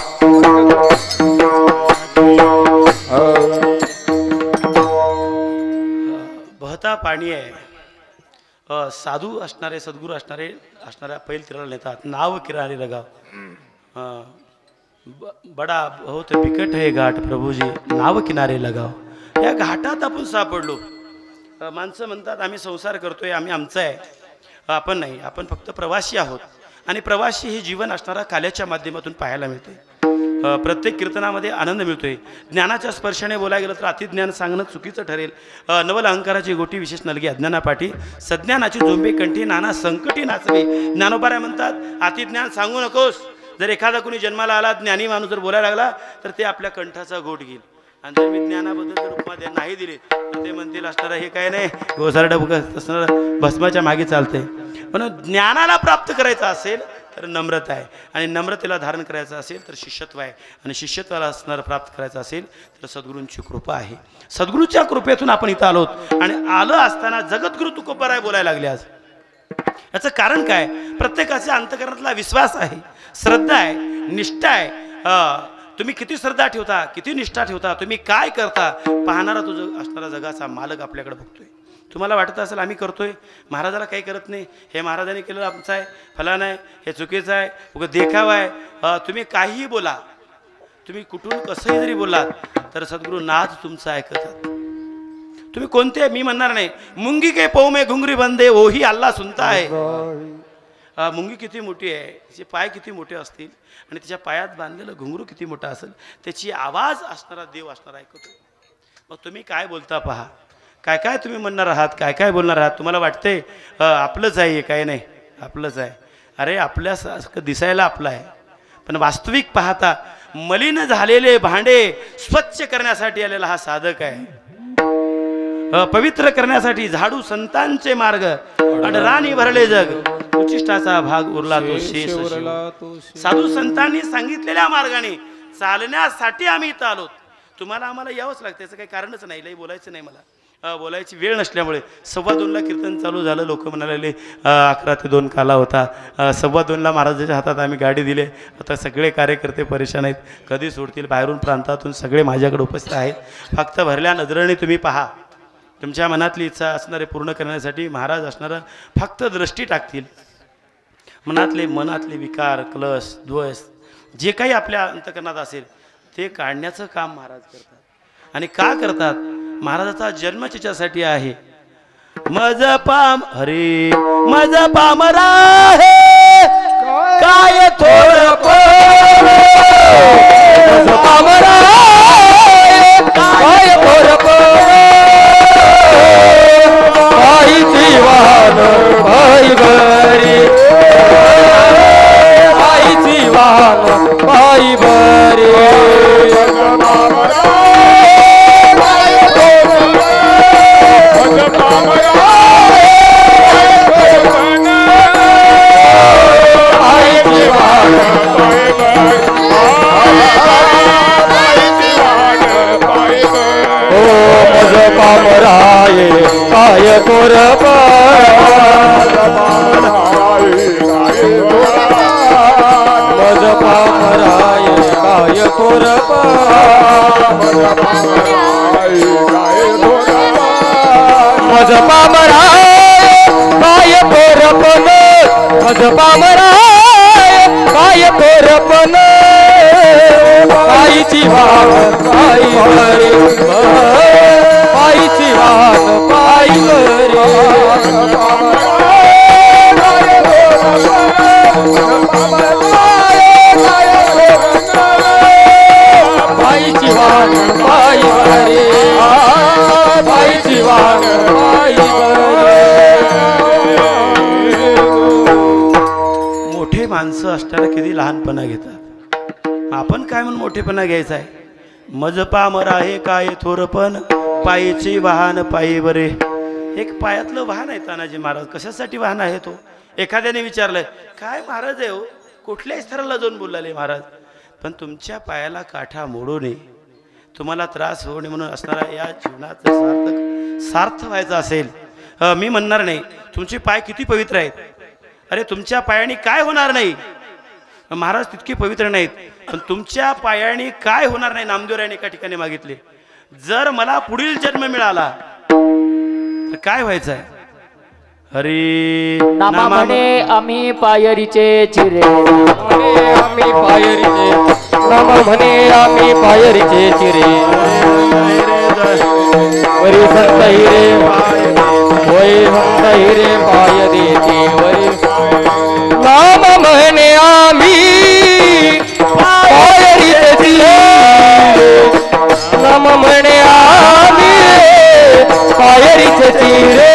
बहता पाणी आहे. साधू असणारे, सद्गुरू असणाऱ्या पैल तिराला नेतात. नाव किनारे लगाव. बडा बहुत बिकट है घाट प्रभूजी, नाव किनारे लगाव. या घाटात आपण सापडलो. माणसं म्हणतात आम्ही संसार करतोय, आम्ही आमचं आहे. आपण नाही, आपण फक्त प्रवासी आहोत. आणि प्रवासी हे जीवन असणारा काल्याच्या माध्यमातून पाहायला मिळते. प्रत्येक कीर्तनामध्ये आनंद मिळतोय. ज्ञानाच्या स्पर्शाने बोलायला गेलं तर अतिज्ञान सांगणं चुकीचं ठरेल. नवल अहंकाराची गोटी विशेष नलगी अज्ञानापाठी, सज्ञानाची झोंबे कंठी नाना संकटी नाचवे. ज्ञानोबाराय म्हणतात अतिज्ञान सांगू नकोस. जर एखादा कोणी जन्माला आला ज्ञानी माणूस जर बोलायला लागला तर ते आपल्या कंठाचा घोट घेईल. आणि जर मी ज्ञानाबद्दल जर उपमा नाही दिली तर ते म्हणतील असणारा हे काय नाही गोसारडा असणारा भस्माच्या मागे चालते. म्हणून ज्ञानाला प्राप्त करायचं असेल तर नम्रता आहे. आणि नम्रतेला धारण करायचं असेल तर शिष्यत्व आहे. आणि शिष्यत्वाला असणारं प्राप्त करायचं असेल तर सद्गुरूंची कृपा आहे. सद्गुरूच्या कृपेतून आपण इथं आलोत. आणि आलं असताना जगद्गुरु तुकोबाराय बोलायला लागले आज. याचं कारण काय, प्रत्येकाच्या अंतकरणातला विश्वास आहे, श्रद्धा आहे, निष्ठा आहे. तुम्ही किती श्रद्धा ठेवता, किती निष्ठा ठेवता, तुम्ही काय करता पाहणारा तो असणारा जगाचा मालक आपल्याकडे बघतोय. तुम्हाला वाटत असेल आम्ही करतोय, महाराजाला काही करत नाही, हे महाराजांनी केलं आमचं आहे, फलान आहे, हे चुकीचं आहे, उगा देखावा आहे. तुम्ही काहीही बोला, तुम्ही कुठून कसंही जरी बोलात तर सद्गुरू नाथ तुमचं ऐकतात. तुम्ही कोणते, मी म्हणणार नाही मुंगी के पौ में घुंगरी बंदे ओही अल्लाह सुनता आहे. मुंगी किती मोठी आहे, तिचे पाय किती मोठे असतील आणि तिच्या पायात बांधलेलं घुंगरू किती मोठं असेल, त्याची आवाज असणारा देव असणारा ऐकतो. मग तुम्ही काय बोलता पहा, काय काय तुम्ही म्हणणार आहात, काय काय बोलणार आहात. तुम्हाला वाटते आपलंच आहे, काय नाही आपलंच आहे. अरे आपल्यासारखं दिसायला आपलं आहे, पण वास्तविक पाहता मलिन झालेले भांडे स्वच्छ करण्यासाठी आलेला हा साधक आहे. पवित्र करण्यासाठी झाडू संतांचे मार्ग, अडराणी भरले जग, उचिष्टाचा भाग उरला तो शेष. साधू संतांनी सांगितलेल्या मार्गाने चालण्यासाठी आम्ही इथं आलोत. तुम्हाला आम्हाला यावंच लागतं, त्याचं काही कारणच नाही, लई बोलायचं नाही मला, बोलायची वेळ नसल्यामुळे. 2:15ला कीर्तन चालू झालं, लोक म्हणाले 11 ते 2 काला होता. 2:15ला महाराजाच्या हातात आम्ही गाडी दिले. आता सगळे कार्यकर्ते परेशान आहेत, कधी सोडतील. बाहेरून प्रांतातून सगळे माझ्याकडे उपस्थित आहेत. फक्त भरल्या नजरेने तुम्ही पहा, तुमच्या मनातली इच्छा असणारे पूर्ण करण्यासाठी महाराज असणारं फक्त दृष्टी टाकतील. मनातले विकार, क्लश, द्वेष जे काही आपल्या अंतकरणात असेल ते काढण्याचं काम महाराज करतात. आणि का करतात? महाराजाचा जन्म त्याच्यासाठी आहे. मज पाम हरे मज पामरा हे काय थोर पामरा काय थोर पायीची वाहन पायी बरी, पायीची वाहन पायी बरी. पामराये काय कोर मज पामराये काय कोर मज पामराये काय कोरपन मज पामराये काय कोरपन पायीची वाहन पायी बरी, पायीची वाहन पायी बरी. पायीची वाहन पायी बरी, पायीची वाहन पायी बरी. मोठे माणसं असताना किती लहानपणा घेतात. आपण काय म्हणून मोठेपणा घ्यायचा आहे? मज पामरा हे काय थोरपण पायीची वाहन पायी बरे. एक पायातलं वाहन आहे तानाजी महाराज. कशासाठी वाहन आहे तो? एखाद्याने विचारलंय, काय महाराज आहे हो, कुठल्याही स्तराला जाऊन बोलले महाराज, पण तुमच्या पायाला काठा मोडू नये, तुम्हाला त्रास होऊ नये म्हणून असणारा या जीवनाचं सार्थ व्हायचं असेल, मी म्हणणार नाही तुमचे पाय किती पवित्र आहेत. अरे तुमच्या पायाने काय होणार नाही, महाराज तितके पवित्र नाहीत, पण तुमच्या पायाने काय होणार नाही. नामदेवरायाने एका ठिकाणी मागितले, जर मला पुढील जन्म मिळाला तर काय व्हायचं आहे? हरी नामा म्हणे आम्ही पायरीचे चिरे, आम्ही पायरीचे नाम म्हणे आम्ही पायरीचे चिरे. वरी संत हिरे होय संत हिरे पाय देते वरी. नाम म्हणे आम्ही पायरीचे चिरे, नाम म्हणे आम्ही पायरीचे चिरे.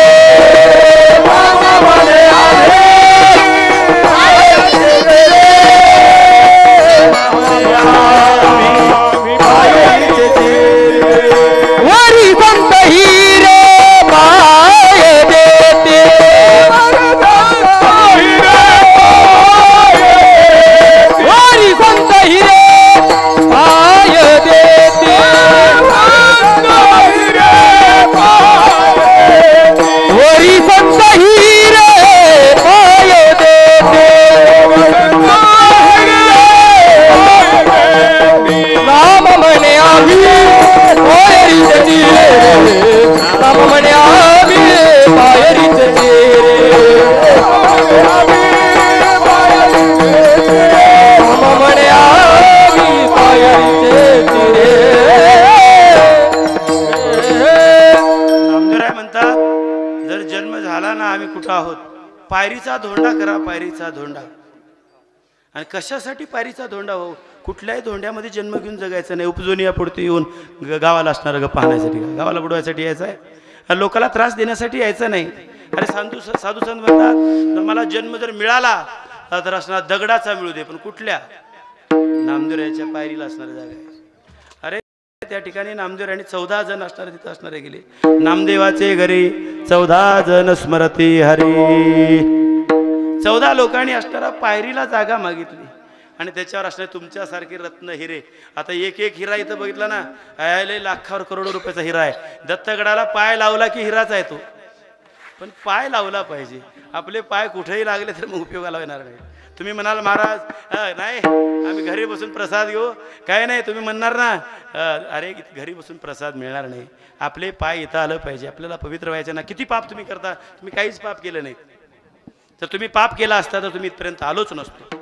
वरी संत हिरे पाय देते, वरी संत हिरे पाय देते, वरी संत हिरे पाय देते. नाम म्हणे आम्ही पायरीचे चिरे, नाम म्हणे आम्ही पायरीचे चिरे, नाम म्हणे आम्ही पायरीचे चिरे. नामदेवराय म्हणतात, जर जन्म झाला ना आम्ही कुठं आहोत, पायरीचा धोंडा करा, पायरीचा धोंडा. आणि कशासाठी पायरीचा धोंडा हो? कुठल्याही धोंड्यामध्ये जन्म घेऊन जगायचं नाही. उपजून या पुढते येऊन गावाला असणारं गप्पा पाहण्यासाठी, गावाला बुडवायसाठी यायचं आहे, लोकाला त्रास देण्यासाठी यायचं नाही. अरे साधू संत म्हणतात, मला जन्म जर मिळाला तर असणार दगडाचा मिळू दे, पण कुठल्या? नामदेवरायाच्या पायरीला असणाऱ्या जागा आहे. अरे त्या ठिकाणी नामदेवरायांनी 14 जण असणारे तिथं असणारे गेले. नामदेवाचे घरी 14 जण स्मरती हरी. 14 लोकांनी असणारा पायरीला जागा मागितली. आणि त्याच्यावर असणारे तुमच्यासारखे रत्न हिरे. आता एक एक हिरा इथं बघितला ना, लय लाखावर करोडो रुपयाचा हिरा आहे. दत्तगडाला पाय लावला की हिराच आहे तो, पण पाय लावला पाहिजे. आपले पाय कुठेही लागले तर मग उपयोगाला येणार नाही. तुम्ही म्हणाल महाराज नाही आम्ही घरी बसून प्रसाद घेऊ, काय नाही. तुम्ही म्हणणार ना अरे घरी बसून प्रसाद मिळणार नाही. आपले पाय इथं आलं पाहिजे. आपल्याला पवित्र व्हायचं ना. किती पाप तुम्ही करता, तुम्ही काहीच पाप केलं नाही. तर तुम्ही पाप केला असता तर तुम्ही इथपर्यंत आलोच नसतो.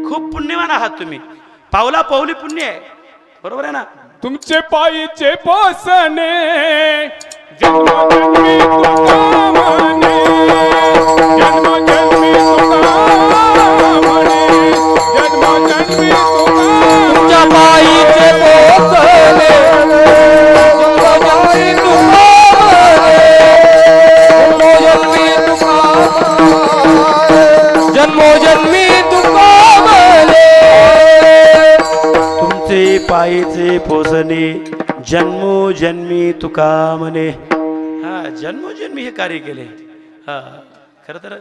खूप पुण्यवान आहात तुम्ही, पावला पावली पुण्य आहे, बरोबर आहे ना. तुमचे पायीचे पोसणे जन्मोजन्मी तुका म्हणे, जन्मोजन्मी तुका म्हणे, जन्मोजन्मी तुका. तुमच्या पायीचे पोसणे जन्मोजन्मी तुका म्हणे, जन्मोजन्मी तुका, जन्मोजन्मी तुका म्हणे. तुमचे पायीचे पोसणे जन्मोजन्मी तुका म्हणे. हा जन्मोजन्मी हे कार्य केले. हा खरं तर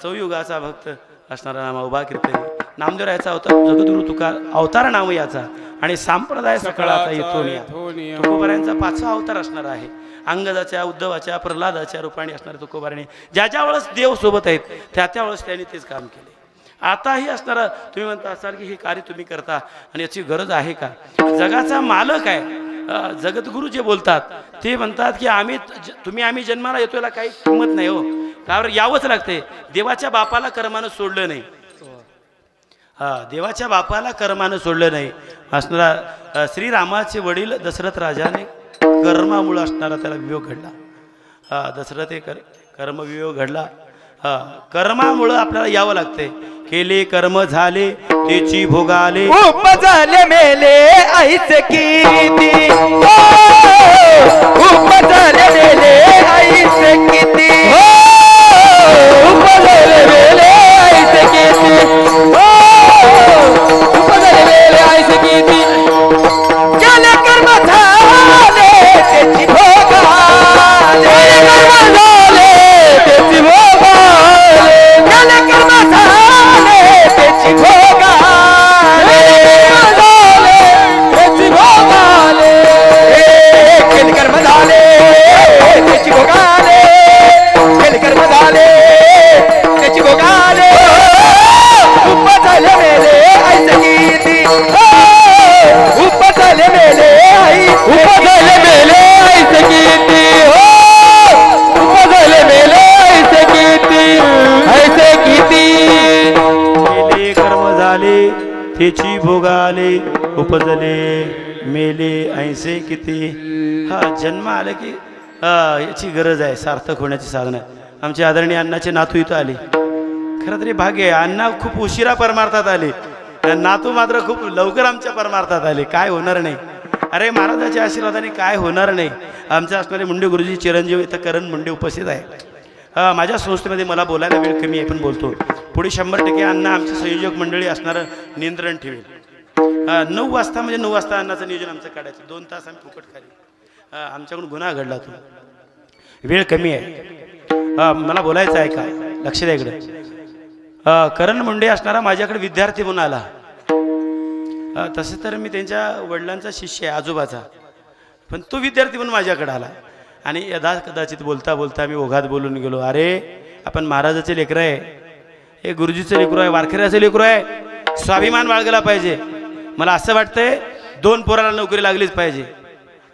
चौयुगाचा भक्त असणारा नामा उभा कीर्तन नामदेव याचा अवतार जगद्गुरु तुका अवतार नाम याचा आणि संप्रदाय सकळाचा येतो. तुकोबारायांचा 5वा अवतार असणार आहे. अंगदाच्या, उद्धवाच्या, प्रल्हादाच्या रूपाने असणारे तुकोबाराने ज्या ज्या वेळेस देव सोबत आहेत त्या त्या वेळेस त्यांनी तेच काम केले. आताही असणारा तुम्ही म्हणता असाल की हे कार्य तुम्ही करता आणि याची गरज आहे का. जगाचा मालक आहे जगद्गुरु जे बोलतात ते म्हणतात की आम्ही जन्माला येतो याला काही किंमत नाही हो, कारण यावंच लागते. देवाच्या बापाला कर्मानं सोडलं नाही. देवाच्या बापाला कर्मानं सोडलं नाही. असणारा श्रीरामाचे वडील दशरथ राजाने कर्मामुळे असणारा त्याला वियोग घडला. दशरथ हे कर्मवियोग घडला. कर्मामुळं आपल्याला यावं लागते. केले कर्म झाले त्याची भोगाले, खूप झाले मेले ऐस किती, खूप झाले मेले ऐस किती, खूप झाले मेले ऐस किती, खूप झाले मेले ऐस किती. केले कर्म झाले त्याची भोगाले, कर्म झाले त्याची भोगाले, केले कर्म झाले त्याची भोगाले, त्याची भोगाले, केले कर्म झाले त्याची भोगाले, केले कर्म झाले त्याची भोगाले. खूप झाले मेले ऐस किती, खूप झाले मेले खूप झाले मेले ऐस किती, खूप झाले मेले ऐस किती, ऐसे किती. केले कर्म झाले त्याची भोगाले, उपजले मेले ऐसे किती. हा जन्म आला की याची गरज आहे, सार्थक होण्याची साधन आहे. आमचे आदरणीय अण्णाचे नातू इथं आले. खरं तरी भाग्य आहे, अण्णा खूप उशिरा परमार्थात आले, नातू मात्र खूप लवकर आमच्या परमार्थात आले. काय होणार नाही. अरे महाराजाच्या आशीर्वादाने काय होणार नाही. आमच्या असणारे मुंडे गुरुजी चिरंजीव इथं करण मुंडे उपस्थित आहे. माझ्या संस्थेमध्ये मला बोलायला वेळ कमी आहे पण बोलतो. पुढे 100% अण्णा आमचे संयोजक मंडळी असणारं नियंत्रण ठेवेल. 9 वाजता म्हणजे 9 वाजता अण्णाचं नियोजन आमचं काढायचं. 2 तास आम्ही फुकट खाली. आमच्याकडून गुन्हा घडला तो. वेळ कमी आहे. मला बोलायचं आहे का, लक्ष द्या इकडे. करण मुंडे असणारा माझ्याकडे विद्यार्थी म्हणून आला. तसे तर मी त्यांच्या वडिलांचा शिष्य आहे, आजोबाचा, पण तो विद्यार्थी म्हणून माझ्याकडे आला. आणि कदाचित बोलता बोलता मी ओघात बोलून गेलो. अरे आपण महाराजाचे लेकरं आहे, हे गुरुजीचं लेकरू आहे, वारकऱ्याचं लेकरू आहे, स्वाभिमान बाळगला पाहिजे. मला असं वाटतंय 2 पोराला नोकरी लागलीच पाहिजे.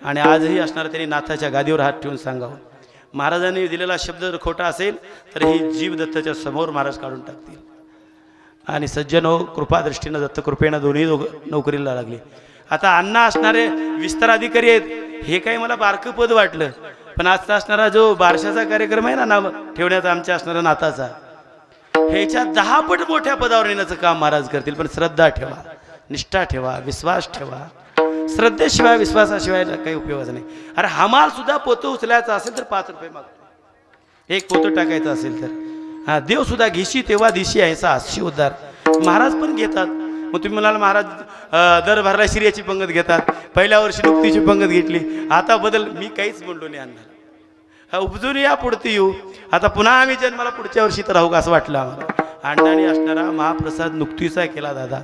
आणि आजही असणारा त्यांनी नाथाच्या गादीवर हात ठेवून सांगावं, महाराजांनी दिलेला शब्द जर खोटा असेल तर ही जीव दत्ताच्या समोर महाराज काढून टाकतील. आणि सज्जन हो, कृपादृष्टीनं दत्तकृपेनं दोन्ही नोकरीला लागले. आता अण्णा असणारे विस्तार अधिकारी आहेत. हे काही मला बारकं पद वाटलं, पण आजचा असणारा जो बारशाचा कार्यक्रम आहे ना नाव ठेवण्याचा आमच्या असणारा नाताचा, ह्याच्या 10 पट मोठ्या पदावर येण्याचं काम महाराज करतील. पण श्रद्धा ठेवा, निष्ठा ठेवा, विश्वास ठेवा. श्रद्धेशिवाय विश्वासाशिवाय काही उपयोगाचं नाही. अरे हमाल सुद्धा पोतं उचलायचं असेल तर 5 रुपये मागतो. 1 पोतं टाकायचं असेल तर देव सुद्धा घेशी तेव्हा दिशी ऐसा हास्य उद्धार. महाराज पण घेतात. मग तुम्ही म्हणाल महाराज दर भरला शिर्याची पंगत घेतात, पहिल्या वर्षी नुकतीची पंगत घेतली, आता बदल. मी काहीच म्हणलो नाही अण्णा. उपजून या पुढती येऊ. आता पुन्हा आम्ही जन्माला पुढच्या वर्षी तर राहू का असं वाटलं आम्हाला. अण्णाने असणारा महाप्रसाद नुकतीचा केला दादा.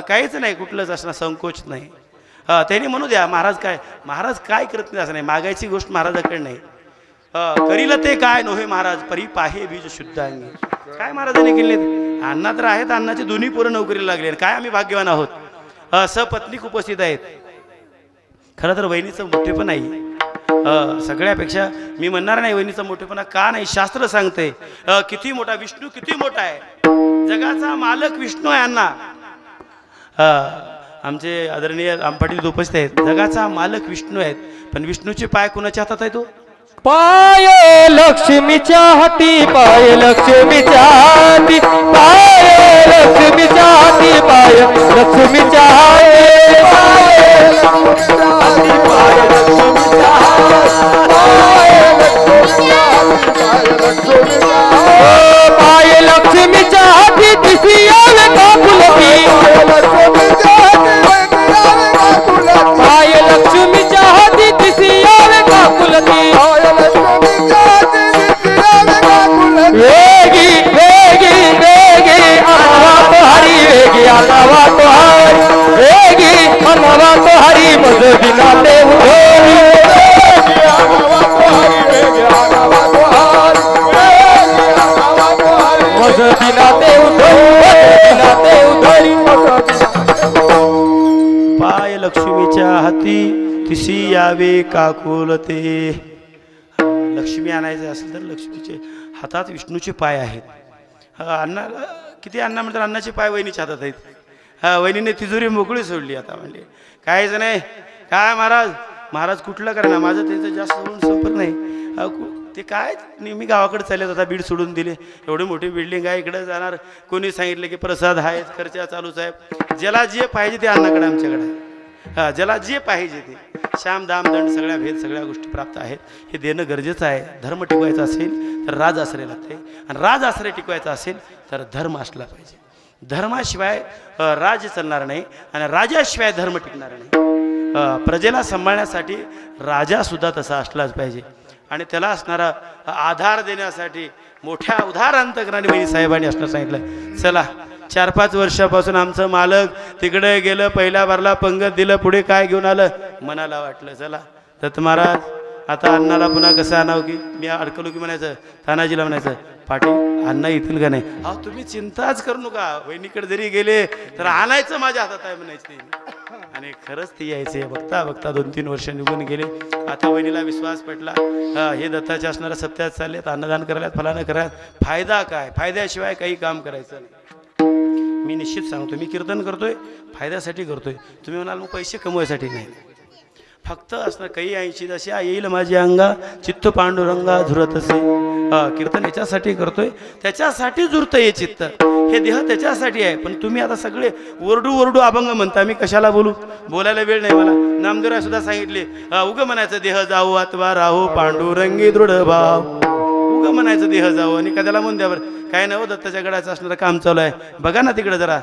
काहीच नाही, कुठलंच असणार संकोच नाही. त्यांनी म्हणू द्या महाराज काय करत नाही असं नाही. मागायची गोष्ट महाराजाकडे नाही. करील ते काय नव्हे महाराज परी पाहे बीज शुद्ध अंगी. काय महाराजांनी केले? अण्णा तर आहेत, अण्णाचे दोन्ही पोरं नोकरीला लागले. काय आम्ही भाग्यवान आहोत. सपत्नीक उपस्थित आहेत. खरं तर वहिनीचं मोठेपण नाही. सगळ्यापेक्षा मी म्हणणार नाही वहिनीचा मोठेपणा का नाही, शास्त्र सांगते किती मोठा विष्णू, किती मोठा आहे. जगाचा मालक विष्णू आहे अण्णा. आमचे आदरणीय आंपाटी उपस्थित आहेत. जगाचा मालक विष्णू आहेत, पण विष्णूचे पाय कुणाच्या हातात आहे? तो पाय लक्ष्मीच्या हाती, पाय लक्ष्मीच्या हाती, पाय लक्ष्मीच्या हाती, पाय लक्ष्मीच्या हाती, पाय लक्ष्मीच्या हाती, पाय लक्ष्मीच्या हाती, पाय लक्ष्मीच्या हाती दिसी यावे काकुलती, पाय लक्ष्मीच्या हाती दिसी यावे काकुलती. वेगी वेगी वेगी अनवा तो हरी, वेगी अनवा तो हरी, वेगी अनवा तो हरी मज दिना ते उधोरी, वेगी अनवा तो हरी, वेगी अनवा तो हरी, वेगी अनवा तो हरी मज दिना ते उधोरी. पाय लक्ष्मीच्या हाती तिसी यावे काकुलते. लक्ष्मी आणायचं असेल तर लक्ष्मीचे हातात विष्णूचे पाय आहेत. अण्णाला किती अण्णा म्हणतात, अण्णाचे पाय वहिनीच्या हातात आहेत. वहिनीने तिजोरी मोकळी सोडली. आता म्हणले काहीच नाही. काय महाराज कुठलं करणार, माझं त्यांचं जास्त होऊन संपर्क नाही. ते काय नेहमी गावाकडे चालले, आता बीड सोडून दिले. एवढी मोठी बिल्डिंग आहे, इकडे जाणार. कोणी सांगितलं की प्रसाद आहे, खर्च चालूच आहे. ज्याला जे पाहिजे ते अण्णाकडे आमच्याकडे आहे. ज्याला जे पाहिजे ते श्याम दाम दंड सगळ्या भेद सगळ्या गोष्टी प्राप्त आहेत. हे देणं गरजेचं आहे. धर्म टिकवायचा असेल तर राज आश्रय लागते, आणि राज आश्रय टिकवायचा असेल तर धर्म असला पाहिजे. धर्माशिवाय राज्य चालणार नाही, आणि राजाशिवाय धर्म टिकणार नाही. प्रजेला सांभाळण्यासाठी राजासुद्धा तसा असलाच पाहिजे, आणि त्याला असणारा आधार देण्यासाठी मोठ्या उदार अंतकरणाने वहिनी साहेबांनी असणं सांगितलं. चला 4-5 वर्षापासून आमचं मालक तिकडे गेलं, पहिल्या बारला पंगत दिलं, पुढे काय घेऊन आलं मनाला वाटलं. चला दत्त महाराज आता अण्णाला पुन्हा कसं आणावं, की मी अडकलो की म्हणायचं, तानाजीला म्हणायचं पाटील अण्णा येतील का नाही. तुम्ही चिंताच करू नका, वहिनीकडे जरी गेले तर आणायचं माझ्या हातात आहे म्हणायचं. आणि खरंच ते यायचे. बघता बघता 2-3 वर्ष निघून गेले. आता वहिनीला विश्वास पटला, हे दत्ताच्या असणाऱ्या सप्त्यात चाललेत, अन्नदान करायला फलानं करायला फायदा काय, फायद्याशिवाय काही काम करायचं नाही. मी निश्चित सांगतो, मी कीर्तन करतोय फायद्यासाठी करतोय. तुम्ही म्हणाल मग पैसे कमवायसाठी नाही, फक्त असणार काही ऐंशी जशी येईल माझी अंगा चित्त पांडुरंगा झुरत असे. कीर्तन याच्यासाठी करतोय, त्याच्यासाठी झुरतं हे चित्त, हे देह त्याच्यासाठी आहे. पण तुम्ही आता सगळे ओरडू अभंग म्हणता, मी कशाला बोलायला वेळ नाही मला. नामदेवराय सुद्धा सांगितले, उग म्हणायचं देह जाऊ अथवा राहू पांडुरंगी दृढ भाव. उग म्हणायचं देह जाऊ आणि कदाला म्हणून द्यावर काय नव दत्ताच्या गडाचं असणारं काम चालू आहे, बघा ना तिकडे जरा.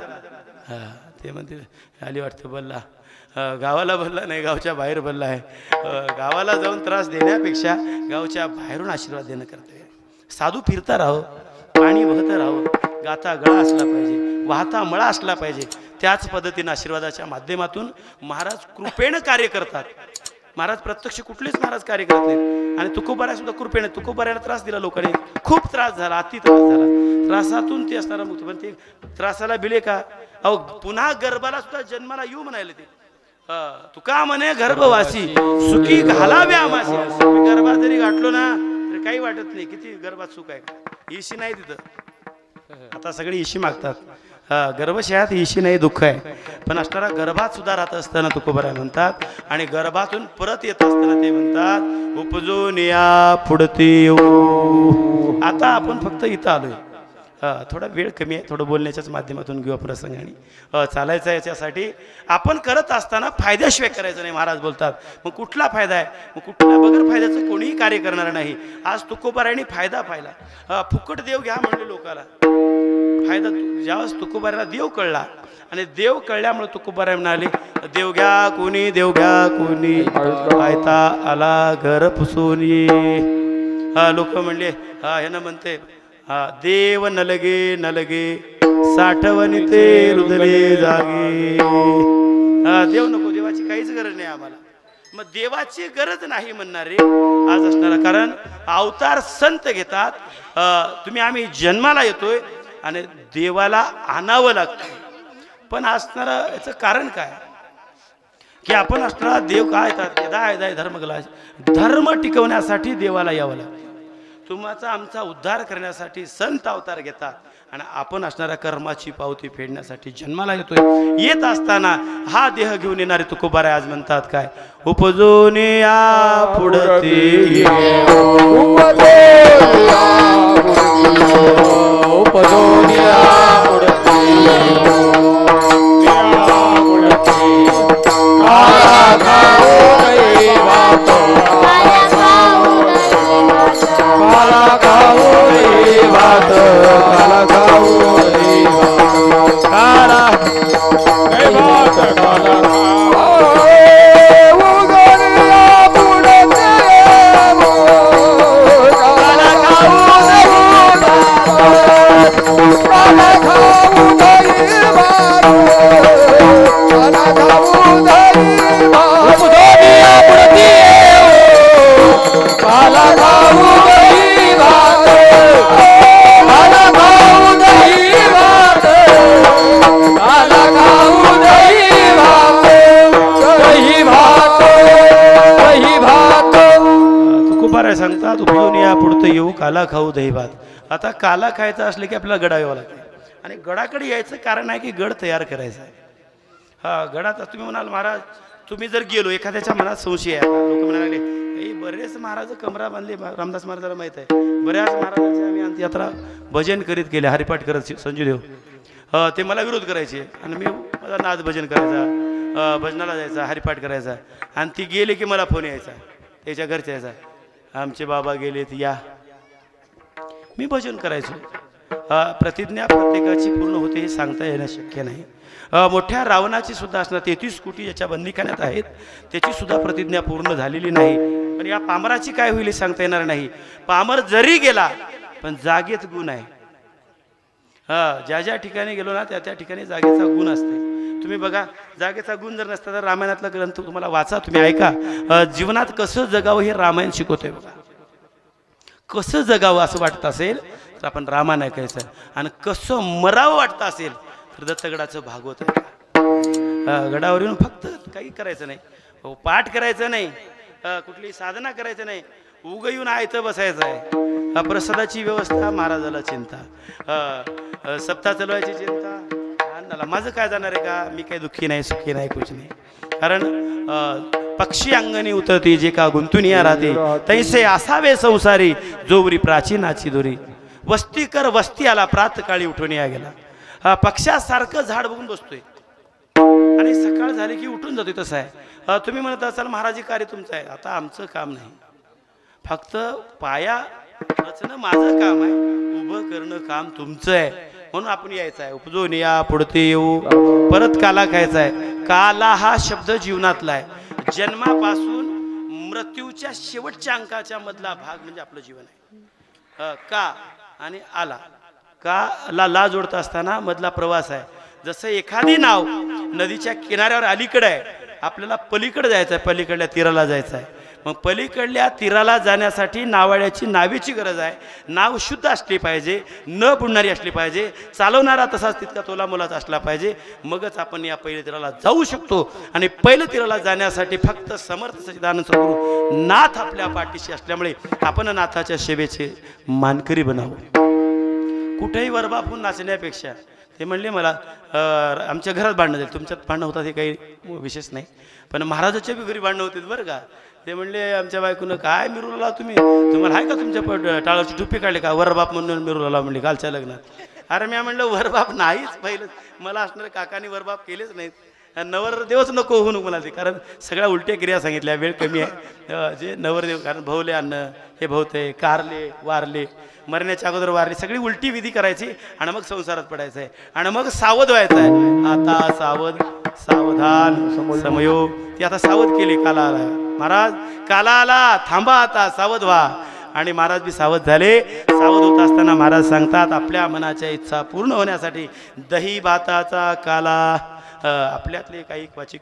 ते म्हणते आली वाटतं बल्ला, गावाला भरला नाही, गावच्या बाहेर भरला आहे. गावाला जाऊन त्रास देण्यापेक्षा गावच्या बाहेरून आशीर्वाद देणं कर्तव्य. साधू फिरता राहो, पाणी बहतं राहो, गाता गळा असला पाहिजे, वाहता मळा असला पाहिजे. त्याच पद्धतीने आशीर्वादाच्या माध्यमातून महाराज कृपेनं कार्य करतात. महाराज प्रत्यक्ष कुठलेच महाराज कार्य करत नाहीत. आणि तुकोबाऱ्या सुद्धा कृपेने, तुकोबाऱ्याला त्रास दिला लोकांनी, खूप त्रास झाला, अति त्रास झाला. त्रासातून ते असणारा मुक्त, पण ते त्रासाला बिले का पुन्हा गर्भाला सुद्धा जन्माला येऊ म्हणायला ते. तुका म्हणे गर्भवासी सुखी घालावे आमासी. गर्भात जरी गाठलो ना तर काही वाटत नाही, किती गर्भात सुख आहे. इशी नाही तिथं, आता सगळी इशी मागतात. गर्भशयात इशी नाही, दुःख आहे. पण असणारा गर्भात सुद्धा राहत असताना तुकोबाराय म्हणतात, आणि गर्भातून परत येत असताना ते म्हणतात उपजून या पुढते येऊ. आता आपण फक्त इथं आलोय, थोडा वेळ कमी आहे, थोडं बोलण्याच्याच माध्यमातून घेऊ प्रसंगाने. चालायचं आहे याच्यासाठी. आपण करत असताना फायद्याशिवाय करायचं नाही महाराज बोलतात. मग कुठला फायदा आहे, मग कुठल्या बगर फायद्याचं कोणीही कार्य करणार नाही. आज तुकोबारायने फायदा पाहिला. फुकट देव घ्या म्हणले लोकाला. फायदा ज्यावेळेस तुकोबारायला देव कळला, आणि देव कळल्यामुळे तुकोबाराय म्हणाले देव घ्या कोणी, देव घ्या कोणी, आयता आला घर पुसून ये. लोक म्हणले ह्यानं म्हणते हा देव नलगे नलगे साठवणी ते रुदले जागे. हा देव नको, देवाची काहीच गरज नाही आम्हाला. मग देवाची गरज नाही म्हणणारे आज असणारा, कारण अवतार संत घेतात. आम्ही जन्माला येतोय आणि देवाला आणावं लागतं. पण असणारा याचं कारण काय की आपण असणारा देव काय येतात धर्म टिकवण्यासाठी देवाला यावं लागतं. तुमचा आमचा उद्धार करण्यासाठी संत अवतार घेतात आणि आपण असणाऱ्या कर्माची पावती फेडण्यासाठी जन्माला येतोय. येत असताना हा देह घेऊन येणारे तुकोबाराय आज म्हणतात काय, उपजून या पुढते सांगतात उपजून या पुढतं येऊ काला खाऊ दही भात. आता काला खायचा असले की आपल्याला गडा यावं लागतं आणि गडाकडे यायचं कारण आहे की गड तयार करायचा आहे. हा गडात तुम्ही म्हणाल महाराज तुम्ही जर गेलो एखाद्याच्या मनात संशय आहे, लोक म्हणाले बरेच महाराज कमरा बांधले, रामदास महाराजाला माहित आहे बऱ्याच महाराजांचे आम्ही अंत्ययात्रा भजन करीत गेले, हरिपाठ करत संजूदेव ते मला विरोध करायचे आणि मी माझा नाद भजन करायचा, भजनाला जायचा, हरिपाठ करायचा आणि ती गेले की मला फोन यायचा त्याच्या घरच्या यायचा, आमचे बाबा गेलेत या. मी भजन करायचो. प्रतिज्ञा प्रत्येकाची पूर्ण होते हे सांगता येणं शक्य नाही. मोठ्या रावणाची सुद्धा असणार 33 कोटी याच्या बंदीखान्यात आहेत, त्याची सुद्धा प्रतिज्ञा पूर्ण झालेली नाही. पण या पामराची काय होईल हे सांगता येणार नाही. पामर जरी गेला पण जागेत गुण आहे. ज्या ज्या ठिकाणी गेलो ना त्या त्या ठिकाणी जागेचा गुण असते. तुम्ही बघा जागेचा गुण जर नसता तर रामायणातला ग्रंथ तुम्हाला वाचा, तुम्ही ऐका. जीवनात कसं जगावं हे रामायण शिकवतोय बघा. कसं जगावं असं वाटत असेल तर आपण रामायण ऐकायचं आणि कसं मरावं वाटतं असेल तर दत्तगडाचं भागवत आहे. गडावर येऊन फक्त काही करायचं नाही, पाठ करायचं नाही, कुठली साधना करायचं नाही, उग येऊन आयतं बसायचं आहे. प्रसादाची व्यवस्था महाराजाला चिंता, सप्ताह चालवायची चिंता, अन्नाला माझं काय जाणार आहे का, मी काही दुःखी नाही सुखी नाही कुछ नाही. कारण पक्षी अंगणी उतरती जे का गुंतून या राहते तैसे असावे संसारी जोवरी प्राचीनाची दोरी. वस्ती कर वस्ती आला प्रातकाळी उठून या गेला. पक्षासारखं झाड बघून बसतोय आणि सकाळ झाली की उठून जातोय. तसं आहे. तुम्ही म्हणत असाल महाराजी कार्य तुमचं आहे, आता आमचं काम नाही, फक्त पाया रचणं माझं काम आहे, उभं करणं काम तुमचं आहे. म्हणून आपण यायचं आहे. उपजून या पुढते येऊ परत काला खायचा आहे. काला हा शब्द जीवनातला आहे. जन्मापासून मृत्यूच्या शेवटच्या अंकाच्या मधला भाग म्हणजे आपलं जीवन आहे. का आणि आला, का ला जोडता असताना मधला प्रवास आहे. जसं एखादी नाव नदीच्या किनाऱ्यावर अलीकडे आहे, आपल्याला पलीकडे जायचं आहे, पलीकडल्या तीराला जायचं आहे. मग पलीकडल्या तीराला जाण्यासाठी नावाड्याची नावेची गरज आहे. नाव शुद्ध असली पाहिजे, न बुडणारी असली पाहिजे, चालवणारा तसाच तितका तोला मोलाचा असला पाहिजे. मगच आपण या पहिल्या तीराला जाऊ शकतो. आणि पहिल्या तीराला जाण्यासाठी फक्त समर्थ सच्चिदानंद सद्गुरू नाथ आपल्या पाठीशी असल्यामुळे आपण नाथाच्या सेवेचे मानकरी बनावं. कुठेही वरबाप होऊन नाचण्यापेक्षा ते म्हणले मला आमच्या घरात भांडणं झाली, तुमच्यात भांडणं होतात हे काही विशेष नाही, पण महाराजाच्या बी घरी भांडणं होते बरं का. ते म्हणले आमच्या बायकोनं काय मिरूला तुम्ही, तुम्हाला आहे का तुमच्या टाळाची टुपी काढली का, वरबाप म्हणून मिरूला म्हणले कालच्या लग्नात. अरे मी म्हणलं वरबाप नाहीच, पहिलं मला असणारे काकांनी वरबाप केलेच नाहीत. नवरदेवच नको होऊ नको मला ते, कारण सगळ्या उलट्या क्रिया सांगितल्या, वेळ कमी आहे. जे नवरदेव कारण भवले अन्न हे भवते, कारले वारले, मरण्याच्या अगोदर वारली, सगळी उलटी विधी करायची आणि मग संसारात पडायचं आहे आणि मग सावध व्हायचं आहे. आता सावध सावधान समयोग ती आता सावध केली. काला आला महाराज, काला आला, थांबा आता, सावध व्हा. आणि महाराज बी सावध झाले. सावध होत असताना महाराज सांगतात आपल्या मनाच्या इच्छा पूर्ण होण्यासाठी दही भाताचा काला आपल्यातले काही क्वचिक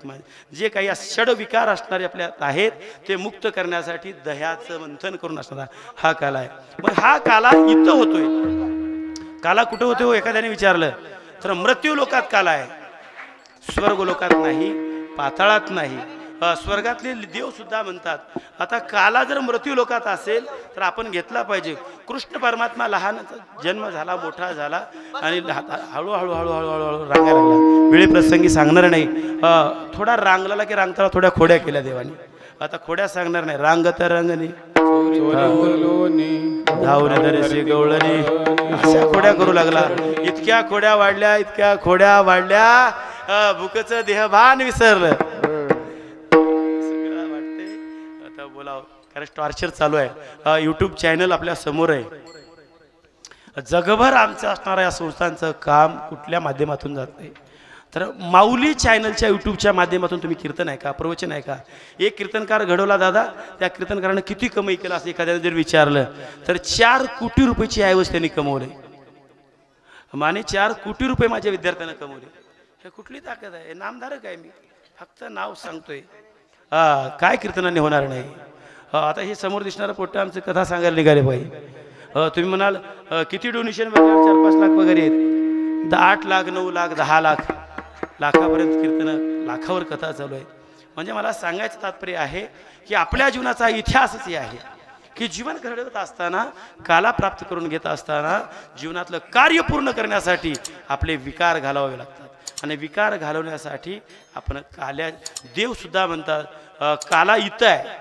जे काही षड विकार असणारे आपल्यात आहेत ते मुक्त करण्यासाठी दह्याचं मंथन करून असणारा हा काला आहे. मग हा काला इथं होतोय. काला कुठं होतोय हो एखाद्याने विचारलं तर मृत्यू लोकात काला आहे, स्वर्ग लोकात नाही, पाताळात नाही. स्वर्गातले देव सुद्धा म्हणतात. आता काला जर मृत्यू लोकात असेल तर आपण घेतला पाहिजे. कृष्ण परमात्मा लहान जन्म झाला, मोठा झाला आणि हळूहळू हळूहळू हळूहळू रांगायला लागला. वेळेप्रसंगी सांगणार नाही. थोडा रांगला की रांगताना थोड्या खोड्या केल्या देवानी. आता खोड्या सांगणार नाही. रांगत रंगणी धावणे दरेशी गवळणी अशा खोड्या करू लागला. इतक्या खोड्या वाढल्या, इतक्या खोड्या वाढल्या, भुकचं देहभान विसरलं. बोलाव कारण टॉर्चर चालू आहे. यूट्यूब चॅनल आपल्या समोर आहे. जगभर आमचं असणाऱ्या या संस्थांचं काम कुठल्या माध्यमातून जात आहे तर माऊली चॅनलच्या यूट्यूबच्या माध्यमातून तुम्ही कीर्तन आहे का, प्रवचन आहे का. एक कीर्तनकार घडवला दादा, त्या कीर्तनकारानं किती कमाई केलं असं एखाद्याने जर विचारलं तर 4 कोटी रुपयाची ऐवज त्यांनी कमवले. माने 4 कोटी रुपये माझ्या विद्यार्थ्यांना कमवले. हे कुठली ताकद आहे. नामधारक आहे मी, फक्त नाव सांगतोय. काय कीर्तनाने होणार नाही. आता हे समोर दिसणारं पोट्ट आमचं कथा सांगायला निघाले पाहिजे. तुम्ही म्हणाल किती डोनेशन 4-5 लाख वगैरे आहेत. 8 लाख 9 लाख 10 लाख लाखापर्यंत कीर्तन, लाखावर कथा चालू आहे. म्हणजे मला सांगायचं तात्पर्य आहे की आपल्या जीवनाचा इतिहासच हे आहे की जीवन घडवत असताना, काला प्राप्त करून घेत असताना जीवनातलं कार्य पूर्ण करण्यासाठी आपले विकार घालावे लागतात. आणि विकार घालवण्यासाठी आपण काल्या देव सुद्धा म्हणतात काला इथं आहे.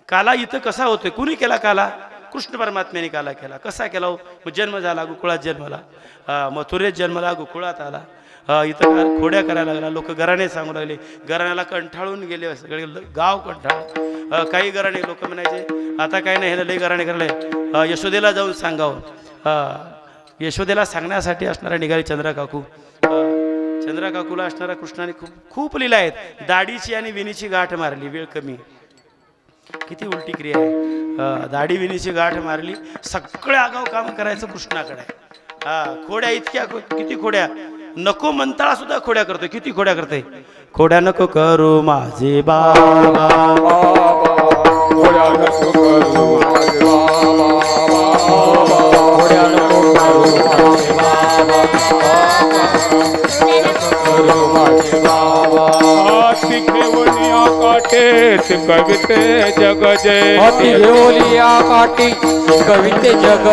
काला इथं कसा होतोय, कुणी केला काला? कृष्ण परमात्म्याने काला केला. कसा केला हो? मग जन्म झाला, गोकुळात जन्मला, मथुरेत जन्मला, गोकुळात आला. इथं खोड्या करायला लागला. लोक घराणे सांगू लागले, घराण्याला कंठाळून गेले, सगळे गाव कंठाळ. काही घराणे लोक म्हणायचे आता काय नाही, हे लई घराणे करले, यशोदेला जाऊन सांगावं. यशोदेला सांगण्यासाठी असणारा निघाली चंद्रा काकू. चंद्रा काकूला असणारा कृष्णाने खूप लीला आहेत. दाढीची आणि विणीची गाठ मारली, वेळ कमी. किती उलटी क्रिया आहे. दाढी विणीची गाठ मारली, सगळे आगाव काम करायचं कृष्णाकडे. खोड्या इतक्या, किती खोड्या. नको म्हणताळा सुद्धा खोड्या करतोय. किती खोड्या करतोय. खोड्या नको करू माझे बाबा, खोड्या नको करू माझे बाबा, खोड्या नको करू माझे कविते जग जय, अति घेवलिया काठी कविते जग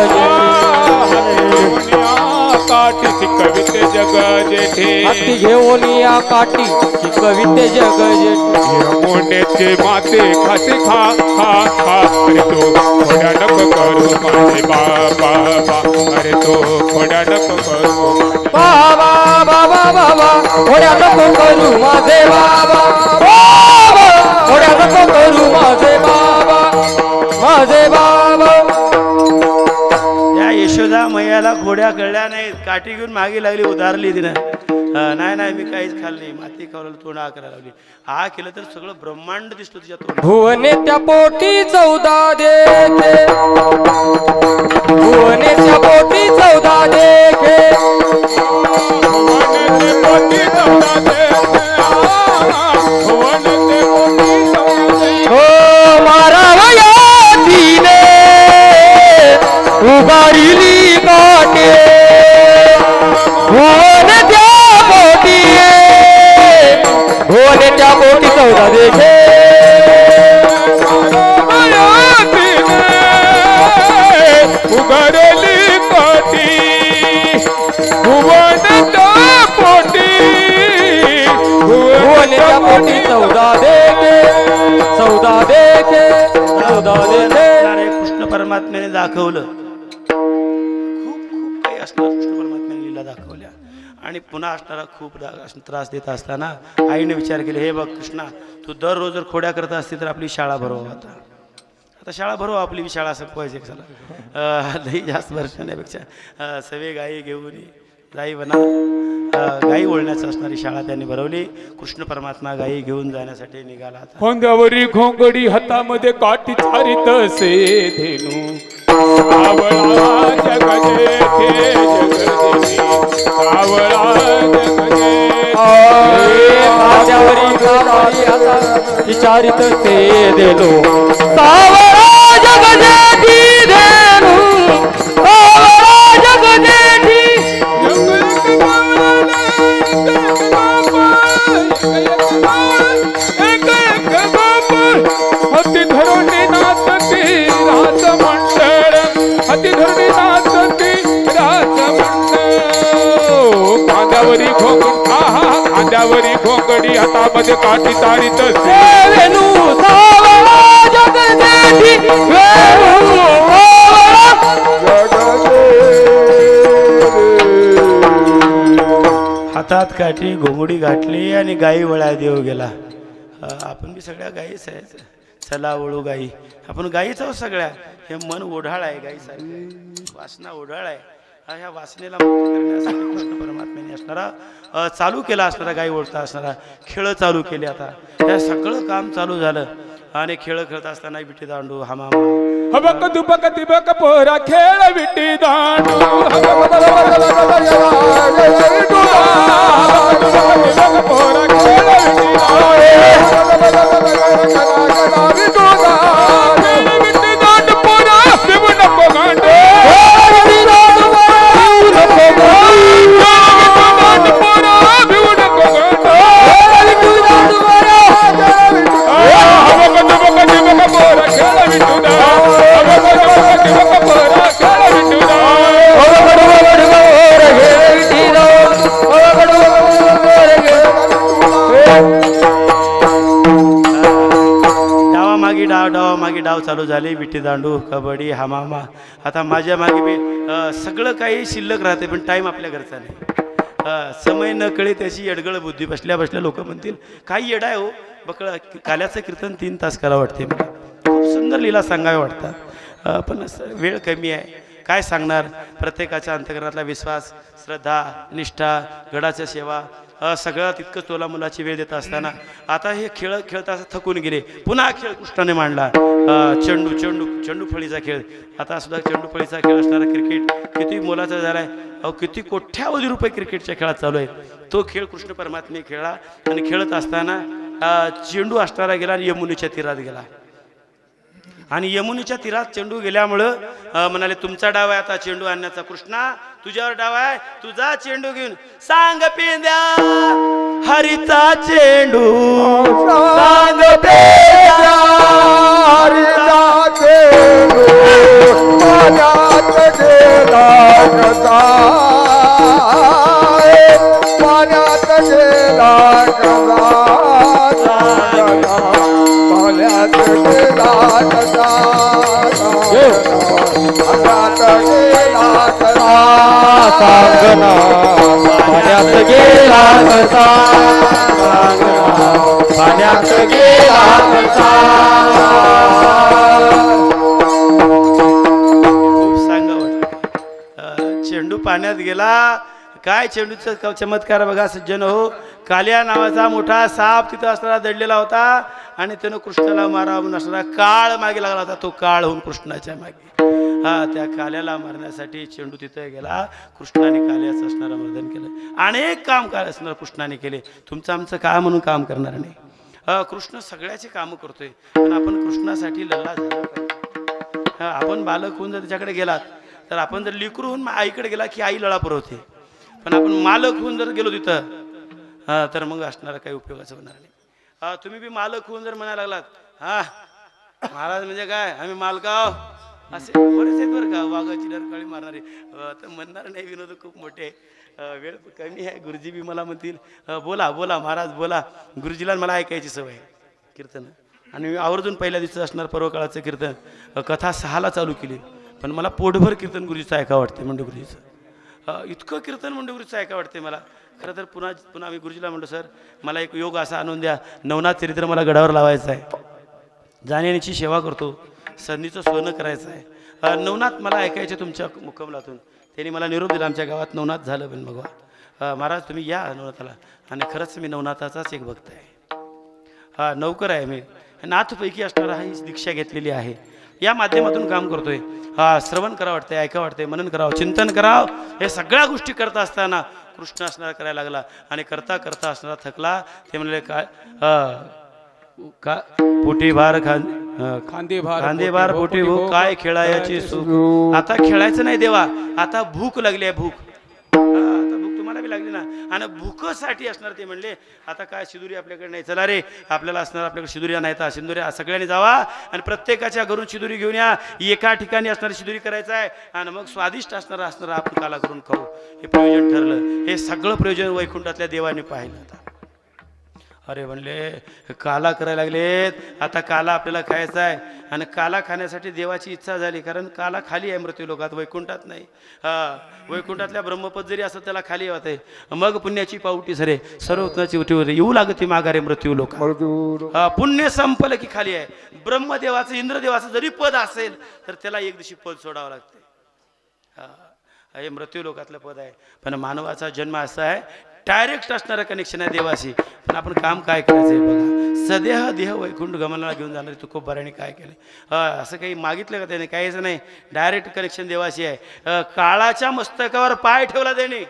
काठी कविते जग जेठे, अति घेवलिया काठी कविते जग जेठे. यमुनेचे माते खाते खा खा खा. अरे तो खोड्या नको करू माझे बाबा, अरे तो खोड्या नको करू बाबा बाबा बाबा, खोड्या नको करू माझे बाबा, खोड्या नको करू माझे बाबा, माझे बाबा. या यशोदा मैयाला खोड्या कळल्या नाहीत. काठी घेऊन मागे लागली, उधारली तिनं. नाही नाही मी काहीच खाल्लं नाही. माती खावलं, तोंड आ करायला लावली. आ केलं तर सगळं ब्रह्मांड दिसतो तिच्या तोंड. भुवनेच्या पोटी 14 देखे, भुवनेच्या पोटी 14 देखे, उगारिली काटे, भुवनेच्या पोटी, भुवनेच्या पोटी 14 देखे, उगारली काठी भुवनेच्या पोटी, भुवनेच्या पोटी 14 देखे, 14 देखे, 14 देखे. कृष्ण परमात्म्याने दाखवलं. खूप काही असणार कृष्ण परमात्म्याने लीला दाखवल्या. आणि पुन्हा असणारा खूप त्रास देत असताना आईने विचार केले, हे बघ कृष्णा, तू दररोज जर खोड्या करत असती तर आपली शाळा भरवा. आता शाळा भरवा, आपली शाळा संपवायची. चला लई जास्त वर्षाण्यापेक्षा सवे गाई घेऊन जाई वना गाई ओळण्याचं असणारी शाळा त्यांनी भरवली. कृष्ण परमात्मा गाई घेऊन जाण्यासाठी निघाला आता. खोंद्यावरी घोंगडी हातामध्ये काठी चारित से धेनू सावळा जगजेथे जगदेवी सावळा जगजेथे माझ्यावरी घोंगडी हातामध्ये विचारित से धेनू सावळा जगजेठी धेनू सावळा जगजेठी हत्ती धरुणी नाचती राज मंडळ हत्ती धरुणी नाचती राज मंडळ खांद्यावरी घोंगडी हातामध्ये काठी तारीत वेणू सावळा जगजेठी वेणू हातात काठी घोंगडी घातली आणि गाई वळा देव गेला. आपण बी सगळ्या गाईच आहे. चला वळू गाई. आपण गाईच आहोत सगळ्या. हे मन ओढाळ आहे गाईसारखं. वासना ओढाळ आहे. ह्या वासनेला मुक्त करण्यासाठी कृष्ण परमात्म्याने असणारा चालू केला असणारा गाई ओढता असणारा खेळ चालू केले. आता हे सगळं काम चालू झालं आणि खेळ खेळत असताना विटी दांडू हमामा हबक दुबक तिबक पोरा खेळ विटी दांडू पोरा खेळ विटी दांडू पोरा पिऊ नको गांडू डावा मागे डाव चालू झाले. विटी दांडू कबड्डी हमामा. आता माझ्या मागे बी सगळं काही शिल्लक राहते पण टाईम आपल्या घरचा नाही. समय न कळे त्याची येडगळ बुद्धी. बसल्या बसल्या लोक म्हणतील काही येडा आहे हो. बकळ काल्याचं कीर्तन 3 तास करावं वाटते मला. खूप सुंदर लीला सांगाव्या वाटतात पण वेळ कमी आहे. काय सांगणार. प्रत्येकाच्या अंतकरणातला विश्वास श्रद्धा निष्ठा गडाच्या सेवा सगळं तितकं तोला मुलाची वेळ देत असताना आता हे खेळ खेळता थकून गेले. पुन्हा खेळ कृष्णाने मांडला. चेंडू चेंडू चेंडू फळीचा खेळ. आता सुद्धा चेंडू फळीचा खेळ असणारा क्रिकेट किती मोलाचा झाला आहे. किती कोट्यावधी रुपये क्रिकेटच्या खेळात चालू आहे. तो खेळ कृष्ण परमात्मे खेळला आणि खेळत असताना चेंडू असणारा गेला आणि यमुनेच्या तीरात गेला. आणि यमुनेच्या तीरात चेंडू गेल्यामुळं म्हणाले तुमचा डाव आहे आता चेंडू आणण्याचा. कृष्णा तुझ्यावर डाव आहे. तुझा चेंडू घेऊन सांग पिंद्या हरीचा चेंडू सांग पिंद्या हरीचा चेंडू पाण्यात गेला कसा पाण्यात गेला कसा पाण्यात गेला कसा सांगना पाण्यात गेला कसा पाण्यात गेला कसा. खूप सांगावं. चेंडू पाण्यात गेला. काय चेंडूचा चमत्कार बघा सज्जन हो. काल्या नावाचा मोठा साप तिथं असणारा दडलेला होता आणि त्यानं कृष्णाला मारा म्हणून असणारा काळ मागे लागला होता. तो काळ होऊन कृष्णाच्या मागे त्या काल्याला मारण्यासाठी चेंडू तिथं गेला. कृष्णाने काल्याचं असणारं मर्दन केलं. अनेक काम असणार कृष्णाने केले. तुमचं आमचं काय म्हणून काम करणार नाही. कृष्ण सगळ्याचे कामं करतोय पण आपण कृष्णासाठी लल्ला झाला पाहिजे. आपण बालक होऊन जर त्याच्याकडे गेलात तर आपण जर लेकरू होऊन आईकडे गेला की आई लळा पुरवते. पण आपण मालक होऊन जर गेलो तिथं तर मग असणारा काही उपयोगाचं होणार नाही. तुम्ही बी मालक होऊन जर म्हणायला लागलात हा महाराज म्हणजे काय आम्ही मालकाव असे बरेच आहेत बरं का. वाघाची डरकाळी मारणारे तर म्हणणार नाही. विनोद खूप मोठे. वेळ कमी आहे. गुरुजी बी मला म्हणतील बोला बोला महाराज बोला. गुरुजीला मला ऐकायची सवय कीर्तन आणि आवर्जून पहिल्या दिवशी असणार पर्वकाळाचं कीर्तन कथा 6ला चालू केली पण मला पोटभर कीर्तन गुरुजीचं ऐका वाटते. म्हणजे गुरुजीचं इतकं कीर्तन म्हणजे गुरुजीचं ऐका वाटते मला. खरं तर पुन्हा आम्ही गुरुजीला म्हणतो सर मला एक योग असा आणून द्या. नवनाथ चरित्र मला गडावर लावायचं आहे. जाण्याची सेवा करतो. संधीचं सोनं करायचं आहे. नवनाथ मला ऐकायचे तुमच्या मुकमलातून. त्यांनी मला निरोप दिला, आमच्या गावात नवनाथ झालं पण भगवा महाराज तुम्ही या नवनाथाला. आणि खरंच मी नवनाथाचाच एक भक्त आहे, नौकर आहे मी, नाथपैकी असणारा ही दीक्षा घेतलेली आहे. या माध्यमातून काम करतोय. श्रवण करावं वाटतंय, ऐकावं वाटतंय, मनन करावं, चिंतन करावं. हे सगळ्या गोष्टी करता असताना कृष्ण असणारा करायला लागला आणि करता करता असणारा थकला. ते म्हणले का पोटी भार खांदे भार पोटी भूक, काय खेळायची सुख. आता खेळायचं नाही देवा, आता भूक लागली आहे, भूक. आता भूक तुम्हाला बी लागली ना. आणि भूकसाठी असणार ते म्हणले आता काय शिदुरी आपल्याकडे नाही, चला रे आपल्याला असणार आपल्याकडे शिदुऱ्या नाही तर शिंदुऱ्या सगळ्यांनी जावा आणि प्रत्येकाच्या घरून शिदुरी घेऊन या. एका ठिकाणी असणारी शिदुरी करायचं आहे आणि मग स्वादिष्ट असणारा आपण काला करून खाऊ. हे प्रयोजन ठरलं. हे सगळं प्रयोजन वैकुंठातल्या देवाने पाहिलं. आता अरे म्हणले काला करायला लागलेत, आता काला आपल्याला खायचा आहे. आणि काला खाण्यासाठी देवाची इच्छा झाली, कारण काला खाली आहे मृत्यू लोकात, वैकुंठात नाही. वैकुंठातल्या ब्रह्मपद जरी असं त्याला खाली होते, मग पुण्याची पावटी सरे सर्वोत्तमाची उठीवर येऊ लागते माघारे मृत्यू लोक. पुण्य संपलं की खाली आहे. ब्रह्मदेवाचं इंद्रदेवाचं जरी पद असेल तर त्याला एक दिवशी पद सोडावं लागते. हे मृत्यू लोकातलं पद आहे. पण मानवाचा जन्म असा आहे, डायरेक्ट असणारं कनेक्शन आहे देवाशी. पण आपण काम काय करायचं आहे बघा. सदेह देह वैकुंठ गमनाला घेऊन जाणार तुकोबाराने काय केलं. असं काही मागितलं का त्याने, काहीच नाही. डायरेक्ट कनेक्शन देवाशी आहे. काळाच्या मस्तकावर पाय ठेवला त्याने,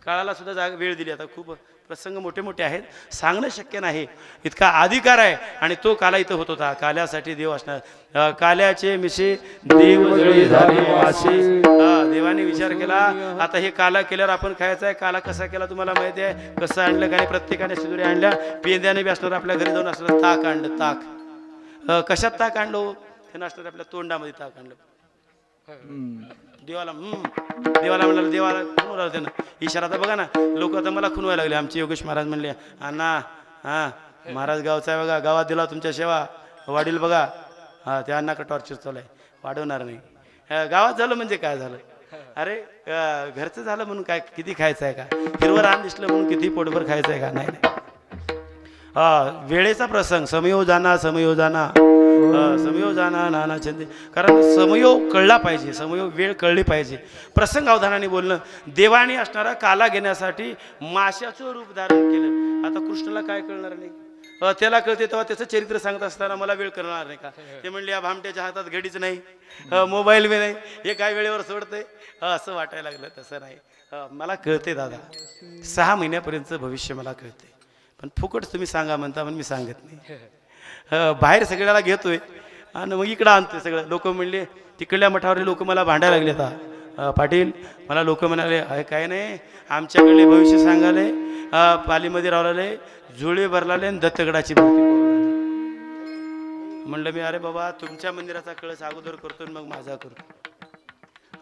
काळाला सुद्धा वेळ दिली. आता खूप प्रसंग मोठे मोठे आहेत, सांगणं शक्य नाही, इतका अधिकार आहे. आणि तो काला इथं होत होता. काल्यासाठी देव असणार. काल्याचे मिशी देव जळी झाले वाशी. देवाने विचार केला आता हे काला केल्यावर आपण खायचं आहे. काला कसा केला तुम्हाला माहिती आहे, कसं आणलं का. प्रत्येकाने शिदुरी आणल्या, पेंद्याने बी असणार, आपल्या घरी जाऊन असणार ताक आणलं. ताक कशात ताक आणलो, ते असणार आपल्या तोंडामध्ये ताक आणलं. देवाला म्हणाला, देवाला खुनवला त्यानं इशारा. तर बघा ना लोक आता मला खुनवायला लागले. आमचे योगेश महाराज म्हणले अण्णा महाराज गावचा आहे बघा, गावात दिला तुमच्या सेवा वाढील बघा. त्या अण्णाकडे टॉर्चर चालू आहे, वाढवणार नाही. गावात झालं म्हणजे काय झालं, अरे घरचं झालं म्हणून काय किती खायचं आहे का, हिरवं रान दिसलं म्हणून किती पोटभर खायचं आहे का, नाही नाही. वेळेचा प्रसंग, समयोजाना नाना छंदे. कारण समयोग कळला पाहिजे, समयोग वेळ कळली पाहिजे. प्रसंग अवधानाने बोलणं. देवाने असणारा काला घेण्यासाठी माशाचं रूप धारण केलं. आता कृष्णाला काय कळणार नाही, त्याला कळते तेव्हा त्याचं चरित्र सांगत असताना मला वेळ करणार नाही का. ते म्हणले या भामट्याच्या हातात घडीच नाही, मोबाईल बी नाही, हे काय वेळेवर सोडतंय, असं वाटायला लागलं. तसं नाही, मला कळते दादा, 6 महिन्यापर्यंतचं भविष्य मला कळते. पण फुकट तुम्ही सांगा म्हणता पण मी सांगत नाही. बाहेर सगळ्याला घेतोय आणि मग इकडं आणतोय सगळं. लोक म्हणले तिकडल्या मठावरले लोक मला भांडायला लागले. आता पाटील मला लोक म्हणाले अरे काय नाही, आमच्याकडले भविष्य सांगाले, पालीमध्ये रावलाले, जुळे भरलाले आणि दत्तगडाची भरती करून. म्हणलं मी अरे बाबा तुमच्या मंदिराचा कळस अगोदर करतो मग माझा करतो.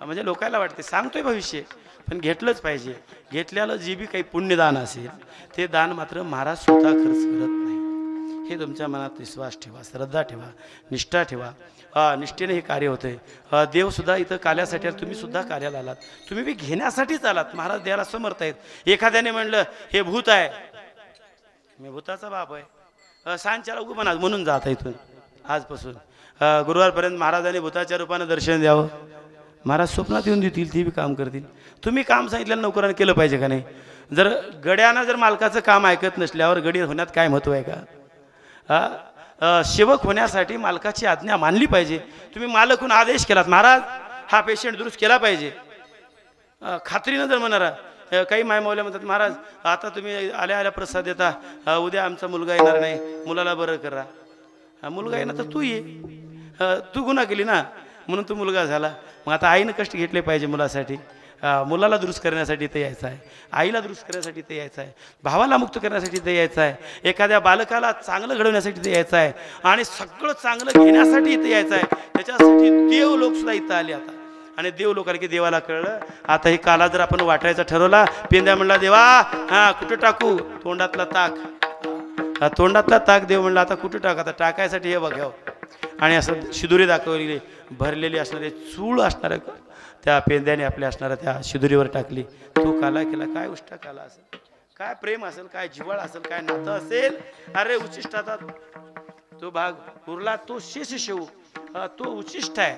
म्हणजे लोकांना वाटते सांगतोय भविष्य, पण घेतलंच पाहिजे. घेतल्याला जे बी काही पुण्यदान असेल ते दान मात्र महाराज स्वतः खर्च करत नाही. हे तुमच्या मनात विश्वास ठेवा, श्रद्धा ठेवा, निष्ठा ठेवा. निष्ठेने हे कार्य होते. देवसुद्धा इथं कार्यासाठी, तुम्ही सुद्धा कार्याला आलात, तुम्ही बी घेण्यासाठीच आलात. महाराज द्यायला समर्थ आहेत. एखाद्याने म्हणलं हे भूत आहे, मी भूताचा बाप आहे, सांच्याला उगं म्हणा म्हणून जाता इथून आजपासून गुरुवारपर्यंत महाराजांनी भूताच्या रूपानं दर्शन द्यावं. महाराज स्वप्नात येऊन देतील, ती बी काम करतील. तुम्ही काम सांगितलेलं नोकरानं केलं पाहिजे का नाही. जर गड्यानं जर मालकाचं काम ऐकत नसल्यावर गडी होण्यात काय महत्व आहे का. सेवक होण्यासाठी मालकाची आज्ञा मानली पाहिजे. तुम्ही मालकहून आदेश केलात महाराज हा पेशंट दुरुस्त केला पाहिजे, खात्रीनं जर म्हणणारा. काही मायमावल्या म्हणतात महाराज आता तुम्ही आल्या प्रसाद देता, उद्या आमचा मुलगा येणार नाही, मुलाला बरं करा. मुलगा येणार तर तू ये, तू गुन्हा केली ना म्हणून तू मुलगा झाला. मग आता आईनं कष्ट घेतले पाहिजे मुलासाठी. मुलाला दुरुस्त करण्यासाठी ते यायचं आहे, आईला दुरुस्त करण्यासाठी ते यायचं आहे, भावाला मुक्त करण्यासाठी ते यायचं आहे, एखाद्या बालकाला चांगलं घडवण्यासाठी ते यायचं आहे, आणि सगळं चांगलं घेण्यासाठी इथं यायचं आहे. त्याच्यासाठी देव लोक सुद्धा इथं आले. आता आणि देव लोकांना की देवाला कळलं आता हे काला जर आपण वाटायचा ठरवला. पेंद्या म्हणला देवा कुठं टाकू, तोंडातला ताक, तोंडातला ताक. देव म्हणला आता कुठं टाक, आता टाकायसाठी हे बघाव. आणि असं शिदुरी दाखवलेली भरलेली असणारे चूळ असणाऱ्या त्या पेंद्याने आपल्या असणाऱ्या त्या शिदुरीवर टाकली. तो काला केला. काय उष्टा काला असेल, काय प्रेम असेल, काय जिव्हाळ असेल, काय नातं असेल. अरे उचिष्टाचा तो भाग उरला, तो शेष शेवू, तो उचिष्ट आहे.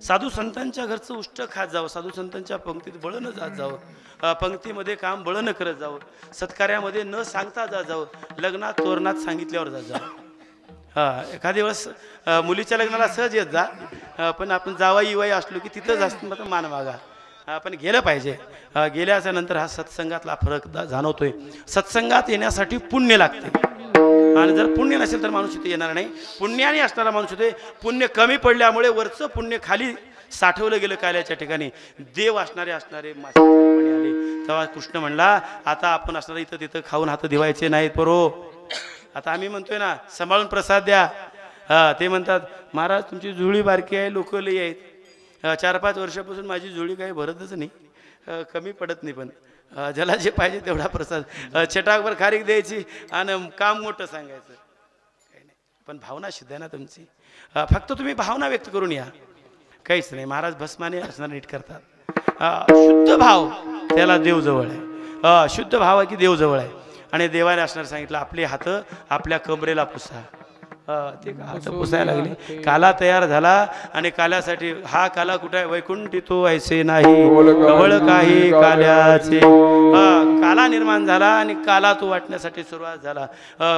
साधू संतांच्या घरचं उष्ट खात जावं, साधू संतांच्या पंक्तीत बळं न जात जावं, पंक्तीमध्ये काम बळं न करत जावं, सत्कार्यामध्ये न सांगता जात जावं, लग्नात तोरणात सांगितल्यावर जात जावं. एखादी वेळेस मुलीच्या लग्नाला सहज येत जा, पण आपण जावाई इवाई असलो की तिथंच असतं मान मागा. आपण गेलं पाहिजे. गेल्याच्या नंतर हा सत्संगातला फरक जाणवतोय. सत्संगात येण्यासाठी पुण्य लागते, आणि जर पुण्य नसेल तर माणूस इथे येणार नाही. पुण्याने असणारा माणूस होते. पुण्य कमी पडल्यामुळे वरचं पुण्य खाली साठवलं गेलं काल्याच्या ठिकाणी. देव असणारे आले. तेव्हा कृष्ण म्हणला, आता आपण असणारे इथं तिथं खाऊन हात धुवायचे नाहीत बरो. आता आम्ही म्हणतोय ना, सांभाळून प्रसाद द्या. ते म्हणतात महाराज तुमची जुळी बारकी आहे, लोक लई आहेत. 4-5 वर्षापासून माझी जुळी काही भरतच नाही, कमी पडत नाही. पण ज्याला जे पाहिजे तेवढा प्रसाद, छटाकभर खारीक द्यायची आणि काम मोठं सांगायचं, काही नाही. पण भावना शुद्ध आहे ना तुमची. फक्त तुम्ही भावना व्यक्त करून या, काहीच नाही. महाराज भस्माने असणार नीट करतात. शुद्ध भाव त्याला देव जवळ आहे. शुद्ध भाव आहे की देव जवळ आहे. आणि देवाने असणार सांगितलं, आपले हात आपल्या कमरेला पुसा. ते हात पुसायला लागले. काला तयार झाला, आणि काल्यासाठी हा काला कुठे आहे? वैकुंठी तो ऐसे नाही कवळ काही काल्याचे. काला निर्माण झाला आणि काला तो वाटण्यासाठी सुरुवात झाला.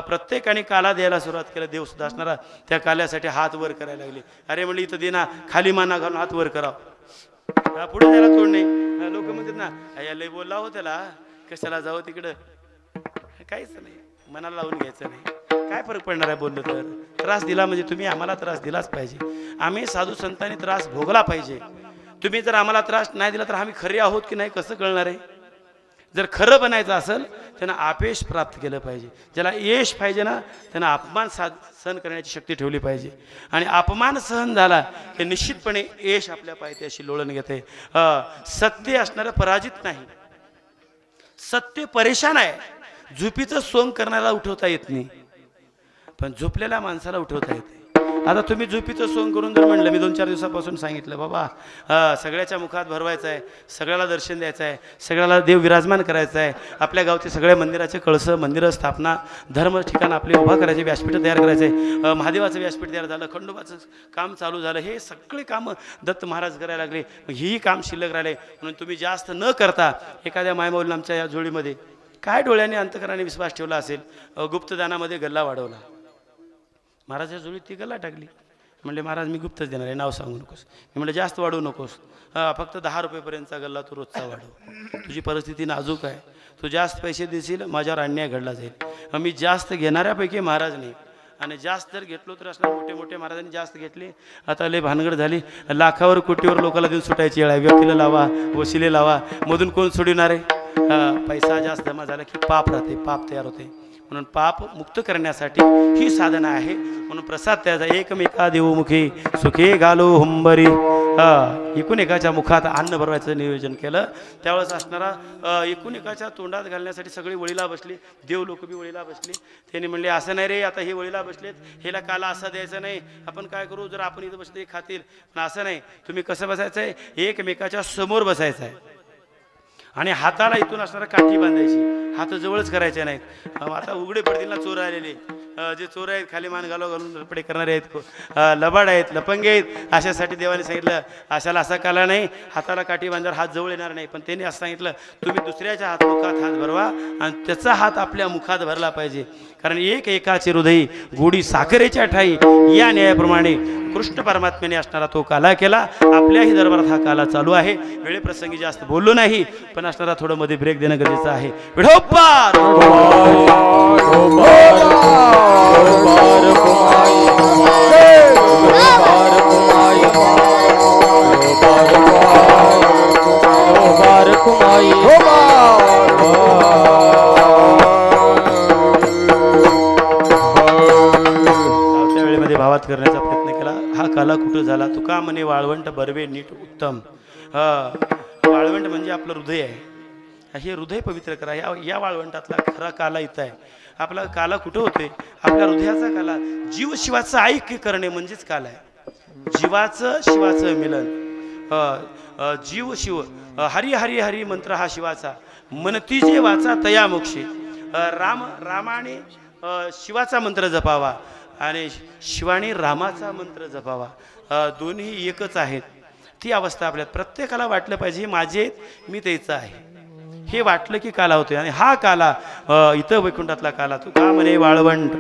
प्रत्येकाने काला द्यायला सुरुवात केलं. देव सुद्धा असणारा त्या काल्यासाठी हात वर करायला लागले. अरे म्हणले इथं दे ना, खाली माना घालून हात वर करावं. पुढे त्याला तोड नाही. लोक म्हणतात ना, लय बोलला हो त्याला, कशाला जावं तिकडं. काहीच नाही, मनाला लावून घ्यायचं नाही. काय फरक पडणार आहे बोललं तर? त्रास दिला म्हणजे तुम्ही आम्हाला त्रास दिलाच पाहिजे. आम्ही साधू संतांनी त्रास भोगला पाहिजे. तुम्ही जर आम्हाला त्रास नाही दिला तर आम्ही खरे आहोत की नाही कसं कळणार आहे? जर खरं बनायचं असेल त्यांना अपयश प्राप्त केलं पाहिजे. ज्याला यश पाहिजे ना, त्यांना अपमान सहन करण्याची शक्ती ठेवली पाहिजे. आणि अपमान सहन झाला की निश्चितपणे यश आपल्या पायथ्याशी लोळण घेते. सत्य असणारं पराजित नाही. सत्य परेशान आहे. झोपीचं सोंग करण्याला उठवता येत नाही, पण झोपलेल्या माणसाला उठवता येते. आता तुम्ही झोपीचं सोंग करून जर म्हणलं, मी 2-4 दिवसापासून सांगितलं बाबा सगळ्याच्या मुखात भरवायचं आहे, सगळ्याला दर्शन द्यायचं आहे, सगळ्याला देव विराजमान करायचं आहे, आपल्या गावचे सगळ्या मंदिराचे कळसं, मंदिरं स्थापना, धर्म ठिकाण आपले उभा करायचे, व्यासपीठ तयार करायचं आहे, महादेवाचं व्यासपीठ तयार झालं, खंडोबाचं काम चालू झालं. हे सगळे कामं दत्त महाराज करायला लागले. ही काम शिल्लक राहिले. म्हणून तुम्ही जास्त न करता एखाद्या मायमौलीनं आमच्या या जोडीमध्ये काय डोळ्याने अंतकराने विश्वास ठेवला असेल, गुप्तदानामध्ये गल्ला वाढवला. महाराजाच्या जुळीत ती गल्ला टाकली. म्हणले महाराज मी गुप्तच देणार आहे, नाव सांगू नकोस. मी म्हणलं जास्त वाढवू नकोस, फक्त 10 रुपयेपर्यंतचा गल्ला तू रोजचा वाढव. तुझी परिस्थिती नाजूक आहे, तू जास्त पैसे देशील माझ्यावर अन्याय घडला जाईल. मी जास्त घेणाऱ्यापैकी महाराज नाही, आणि जास्त जर घेतलो तर असणार मोठे मोठे महाराजांनी जास्त घेतले. आता लय भानगड झाली. लाखावर कोटीवर लोकांना देऊन सुटायची वेळ आहे. व्यक्तीला लावा, वशिले लावा, मधून कोण सोडणार आहे? पैसा जास्त जमा झाला की पाप राहते, पाप तयार होते. म्हणून पाप मुक्त करण्यासाठी ही साधना आहे. म्हणून प्रसाद त्याचा एकमेका देवमुखी सुखे घालो हुंबरी. एकूण एकाच्या मुखात अन्न भरवायचं नियोजन केलं. त्यावेळेस असणारा एकूण एकाच्या तोंडात घालण्यासाठी सगळी वळीला बसली. देव लोक बी वळीला बसली. त्यांनी म्हणले असं नाही रे, आता हे वळीला बसलेत, हेला काला असा द्यायचा नाही. आपण काय करू, जर आपण इथं बसले खातील, पण असं नाही. तुम्ही कसं बसायचं आहे, एकमेकाच्या समोर बसायचं आहे, आणि हाताला इथून असणारा काठी बांधायची, हात जवळच करायचे नाहीत. आता उघडे पडतील ना चोर आलेले. जे चोर आहेत खाली मान घालून लपडे करणारे आहेत, लबाड आहेत, लपंगे आहेत, अशासाठी देवाने सांगितलं अशाला असा काला नाही, हाताला काठी बांधल्यावर हात जवळ येणार नाही. पण त्यांनी असं सांगितलं तुम्ही दुसऱ्याच्या मुखात हात भरवा, आणि त्याचा हात आपल्या मुखात भरला पाहिजे. कारण एक एकाचे हृदय गोडी साखरेच्या ठाई, या न्यायाप्रमाणे कृष्ण परमात्म्याने असणारा तो काला केला. आपल्याही दरबारात हा काला चालू आहे. वेळेप्रसंगी जास्त बोललो नाही, पण असणारा थोडं मध्ये ब्रेक देणं गरजेचं आहे. विठोबा भावात करण्याचा प्रयत्न केला. हा काला कुठं झाला? तुका म्हणे वाळवंट बरवे नीट उत्तम. वाळवंट म्हणजे आपलं हृदय आहे. हे हृदय पवित्र करा. या वाळवंटातला खरा काला इथं आहे. आपला काला कुठं होतोय? आपल्या हृदयाचा काला. जीव शिवाचं ऐक्य करणे म्हणजेच काला आहे. जीवाचं शिवाचं मिलन. जीव शिव हरी हरी हरी मंत्र हा शिवाचा. मनती जे वाचा तया मोक्षे. रामाने शिवाचा मंत्र जपावा आणि शिवाने रामाचा मंत्र जपावा. दोन्ही एकच आहेत. ती अवस्था आपल्यात प्रत्येकाला वाटलं पाहिजे हे माझे आहेत, मी त्याचं आहे हे वाटलं की काला होतोय. आणि हा काला इथं वैकुंठातला काला तू का म्हणे वाळवंट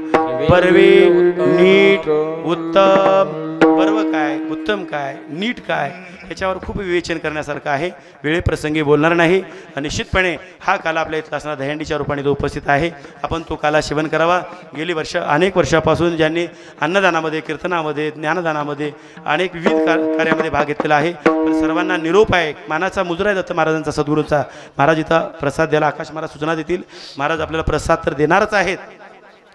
बर्वे नीट उत्तम. बर्व काय, उत्तम काय, नीट काय, याच्यावर खूप विवेचन करण्यासारखं आहे. वेळेप्रसंगी बोलणार नाही. निश्चितपणे हा काला आपल्या इथला असणारा दहीहंडीच्या रूपाने तो उपस्थित आहे. आपण तो काला सेवन करावा. गेली अनेक वर्षापासून ज्यांनी अन्नदानामध्ये, कीर्तनामध्ये, ज्ञानदानामध्ये अनेक विविध कार्यामध्ये भाग घेतलेला आहे. पण सर्वांना निरोप आहे, मानाचा मुजरा आहे दत्त महाराजांचा, सद्गुरूचा. महाराज इथं प्रसाद द्यायला आकाश महाराज सूचना देतील. महाराज आपल्याला प्रसाद तर देणारच आहेत,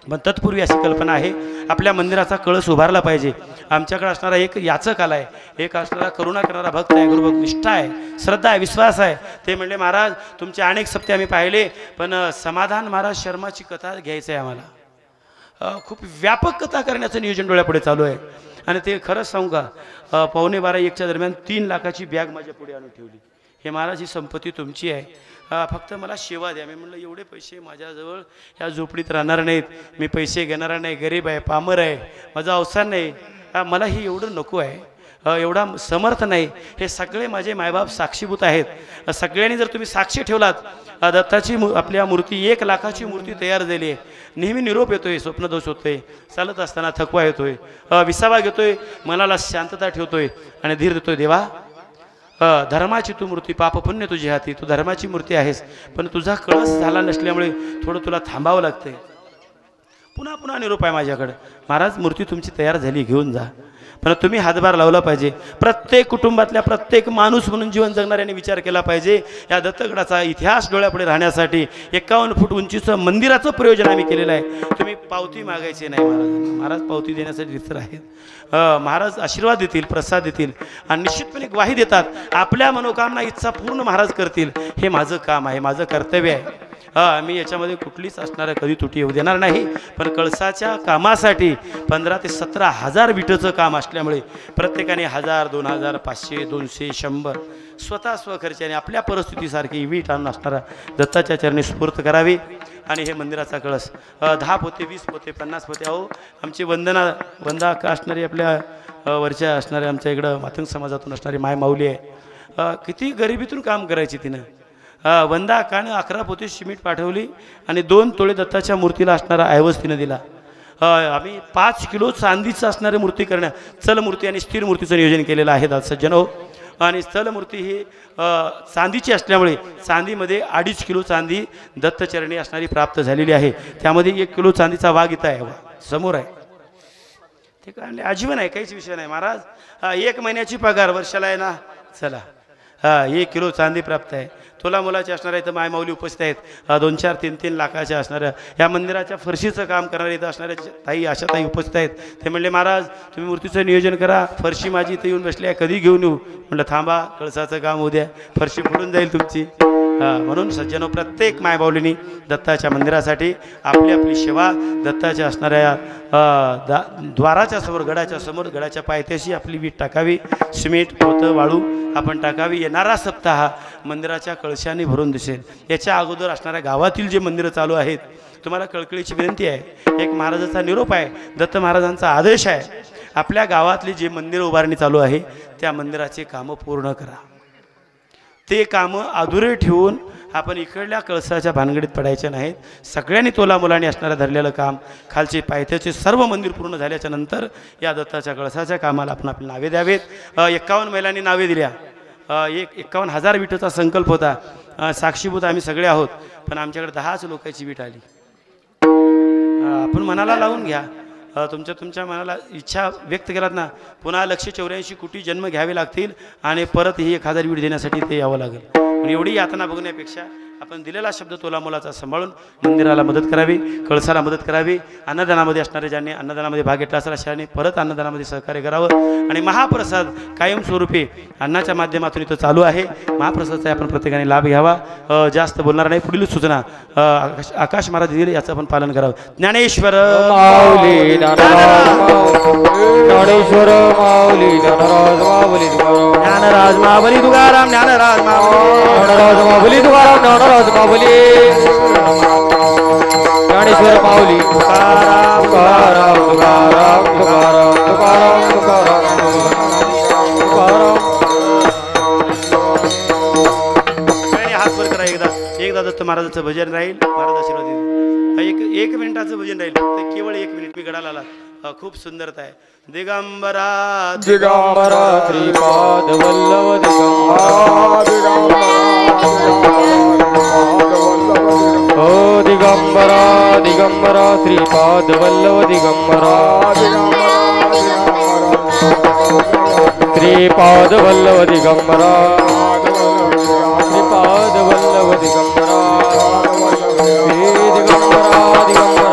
पण तत्पूर्वी अशी कल्पना आहे आपल्या मंदिराचा कळस उभारला पाहिजे. आमच्याकडे असणारा एक याचक आला आहे, एक असणारा करुणा करणारा भक्त आहे, गुरुभक्त निष्ठा आहे, श्रद्धा आहे, विश्वास आहे. ते म्हणले महाराज तुमचे अनेक सप्ते आम्ही पाहिले, पण समाधान महाराज शर्माची कथा घ्यायचं आहे आम्हाला. खूप व्यापक कथा करण्याचं नियोजन डोळ्यापुढे चालू आहे. आणि ते खरंच सांगू का, 12:15-1च्या दरम्यान 3 लाखाची बॅग माझ्या पुढे आणून ठेवली. हे महाराज ही संपत्ती तुमची आहे, फक्त मला सेवा द्या. मी म्हणलं एवढे पैसे माझ्याजवळ ह्या झोपडीत राहणार नाहीत, मी पैसे घेणारा नाही, गरीब आहे, पामर आहे, माझा अवसान नाही, मला हे एवढं नको आहे, एवढा समर्थ नाही. हे सगळे माझे मायबाप साक्षीभूत आहेत. सगळ्यांनी जर तुम्ही साक्षी ठेवलात, दत्ताची आपल्या मूर्ती 1 लाखाची मूर्ती तयार झाली आहे. नेहमी निरोप येतोय, स्वप्नदोष होतोय, चालत असताना थकवा येतोय, विसावा घेतोय, मनाला शांतता ठेवतोय आणि धीर देतोय. देवा धर्माची तू मूर्ती, पाप पुण्य तुझी हाती, तू धर्माची मूर्ती आहेस, पण तुझा कळस झाला नसल्यामुळे थोडं तुला थांबावं लागतंय. पुन्हा पुन्हा निरोप आहे माझ्याकडे, महाराज मूर्ती तुमची तयार झाली, घेऊन जा, पण तुम्ही हातभार लावला पाहिजे. प्रत्येक कुटुंबातल्या प्रत्येक माणूस म्हणून जीवन जगणाऱ्याने विचार केला पाहिजे. या दत्तगडाचा इतिहास डोळ्यापुढे राहण्यासाठी 51 फूट उंचीचं मंदिराचं प्रयोजन आम्ही केलेलं आहे. तुम्ही पावती मागायची नाही महाराजांना, महाराज पावती देण्यासाठी रितर आहेत. महाराज आशीर्वाद देतील, प्रसाद देतील आणि निश्चितपणे ग्वाही देतात. आपल्या मनोकामना इच्छा पूर्ण महाराज करतील. हे माझं काम आहे, माझं कर्तव्य आहे. मी याच्यामध्ये कुठलीच असणारं कधी तुटी येऊ देणार नाही. पण कळसाच्या कामासाठी 15 ते 17 हजार विटेचं काम असल्यामुळे प्रत्येकाने 1000, 2000, 500, 200, 100 स्वतः स्वखर्चाने आपल्या परिस्थितीसारखी वीट आणून असणारा दत्ताच्या चरणी स्फूर्त करावी. आणि हे मंदिराचा कळस 10 पोते, 20 पोते, 50 पोते. अहो आमची वंदा का असणारी आपल्या वरच्या असणारे आमच्या इकडं मातंग समाजातून असणारी माय माऊली आहे. किती गरिबीतून काम करायची तिनं. वंदा कानं 11 पोते सिमेंट पाठवली आणि 2 तोळे दत्ताच्या मूर्तीला असणारा ऐवज तिनं दिला. आम्ही 5 किलो चांदीचं असणारी मूर्ती चल मूर्ती आणि स्थिर मूर्तीचं नियोजन केलेलं आहे दादा सज्जनो. आणि स्थल मूर्ती ही चांदीची असल्यामुळे चांदीमध्ये 2.5 किलो चांदी दत्तचरणी असणारी प्राप्त झालेली आहे. त्यामध्ये 1 किलो चांदीचा वाघ इथं आहे, समोर आहे. ते काय आजीवन आहे, काहीच विषय नाही. महाराज 1 महिन्याची पगार वर्षाला आहे ना, चला 1 किलो चांदी प्राप्त आहे. तोला मुलाचे असणाऱ्या इथं मायमाऊली उपस्थित आहेत. 2, 4, 3 लाखाच्या असणाऱ्या या मंदिराच्या फरशीचं काम करणारे इथं असणाऱ्या ताई, आशा ताई उपस्थित आहेत. ते म्हणले महाराज तुम्ही मूर्तीचं नियोजन करा, फरशी माझी इथं येऊन बसली आहे, कधी घेऊन येऊ. म्हटलं थांबा, कळसाचं काम उद्या, फरशी फुटून जाईल तुमची. म्हणून सज्जनो प्रत्येक मायबाऊलींनी दत्ताच्या मंदिरासाठी आपली आपली सेवा दत्ताच्या असणाऱ्या द्वाराच्या समोर, गडाच्या समोर, गडाच्या पायथ्याशी आपली वीट टाकावी. सिमेंट, पोतं, वाळू आपण टाकावी. येणारा सप्ताह मंदिराच्या कळशाने भरून दिसेल. याच्या अगोदर असणाऱ्या गावातील जे मंदिरं चालू आहेत, तुम्हाला कळकळीची विनंती आहे. एक महाराजांचा निरोप आहे, दत्त महाराजांचा आदेश आहे. आपल्या गावातली जे मंदिर उभारणी चालू आहे त्या मंदिराचे कामं पूर्ण करा. ते कामं अधुरे ठेवून आपण इकडल्या कळसाच्या भानगडीत पडायचे नाहीत. सगळ्यांनी तोला मुलांनी असणारं धरलेलं काम, खालचे पायथ्याचे सर्व मंदिर पूर्ण झाल्याच्या नंतर या दत्ताच्या कळसाच्या कामाला आपण आपली नावे द्यावेत. 51 महिलांनी नावे दिल्या. 51,000 विटेचा संकल्प होता. साक्षीभूत आम्ही सगळे आहोत, पण आमच्याकडे 10च लोकांची वीट आली. आपण मनाला लावून घ्या. तुमच्या मनाला इच्छा व्यक्त केलात ना, पुन्हा 184 कोटी जन्म घ्यावे लागतील आणि परत ही 1000 वीट देण्यासाठी ते यावं लागेल. पण एवढी यातना बघण्यापेक्षा आपण दिलेला शब्द तोला मोलाचा सांभाळून मंदिराला मदत करावी, कळसाला मदत करावी. अन्नदानामध्ये असणारे ज्यांनी अन्नदानामध्ये भाग घेतला असेल अशाने परत अन्नदानामध्ये सहकार्य करावं. आणि महाप्रसाद कायमस्वरूपी अन्नाच्या माध्यमातून इथं चालू आहे. महाप्रसादाचा आपण प्रत्येकाने लाभ घ्यावा. जास्त बोलणार नाही. पुढील सूचना आकाश महाराज दिले याचं आपण पालन करावं. ज्ञानेश्वर माऊली ज्ञानेश्वर माऊली ज्ञानराज माऊली तुकाराम, ज्ञानराज माऊली तुकाराम, ज्ञानराज माऊली ज्ञानेश्वर माऊली तुकाराम तुकाराम तुकाराम तुकाराम तुकाराम तुकाराम तुकाराम हरिभक्त महाराजाचं भजन राहील. महाराज आशीर्वाद देतील. एक मिनिटाचं भजन राहील फक्त, केवळ 1 मिनिट. मी गडाला आला. खूप सुंदरता आहे. दिगंबरा दिगंबरा श्रीपाद वल्लभ दिगंबरा ओ दिगंबरा दिगंबरा श्रीपाद वल्लभ दिगंबरा श्रीपाद वल्लभ दिगंबरा श्रीपाद वल्लभ दिगंबरा श्री दिगंबरा दिगंबरा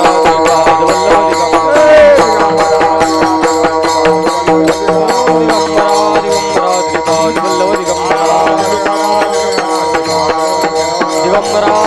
श्रीपाद वल्लभ दिगंबरा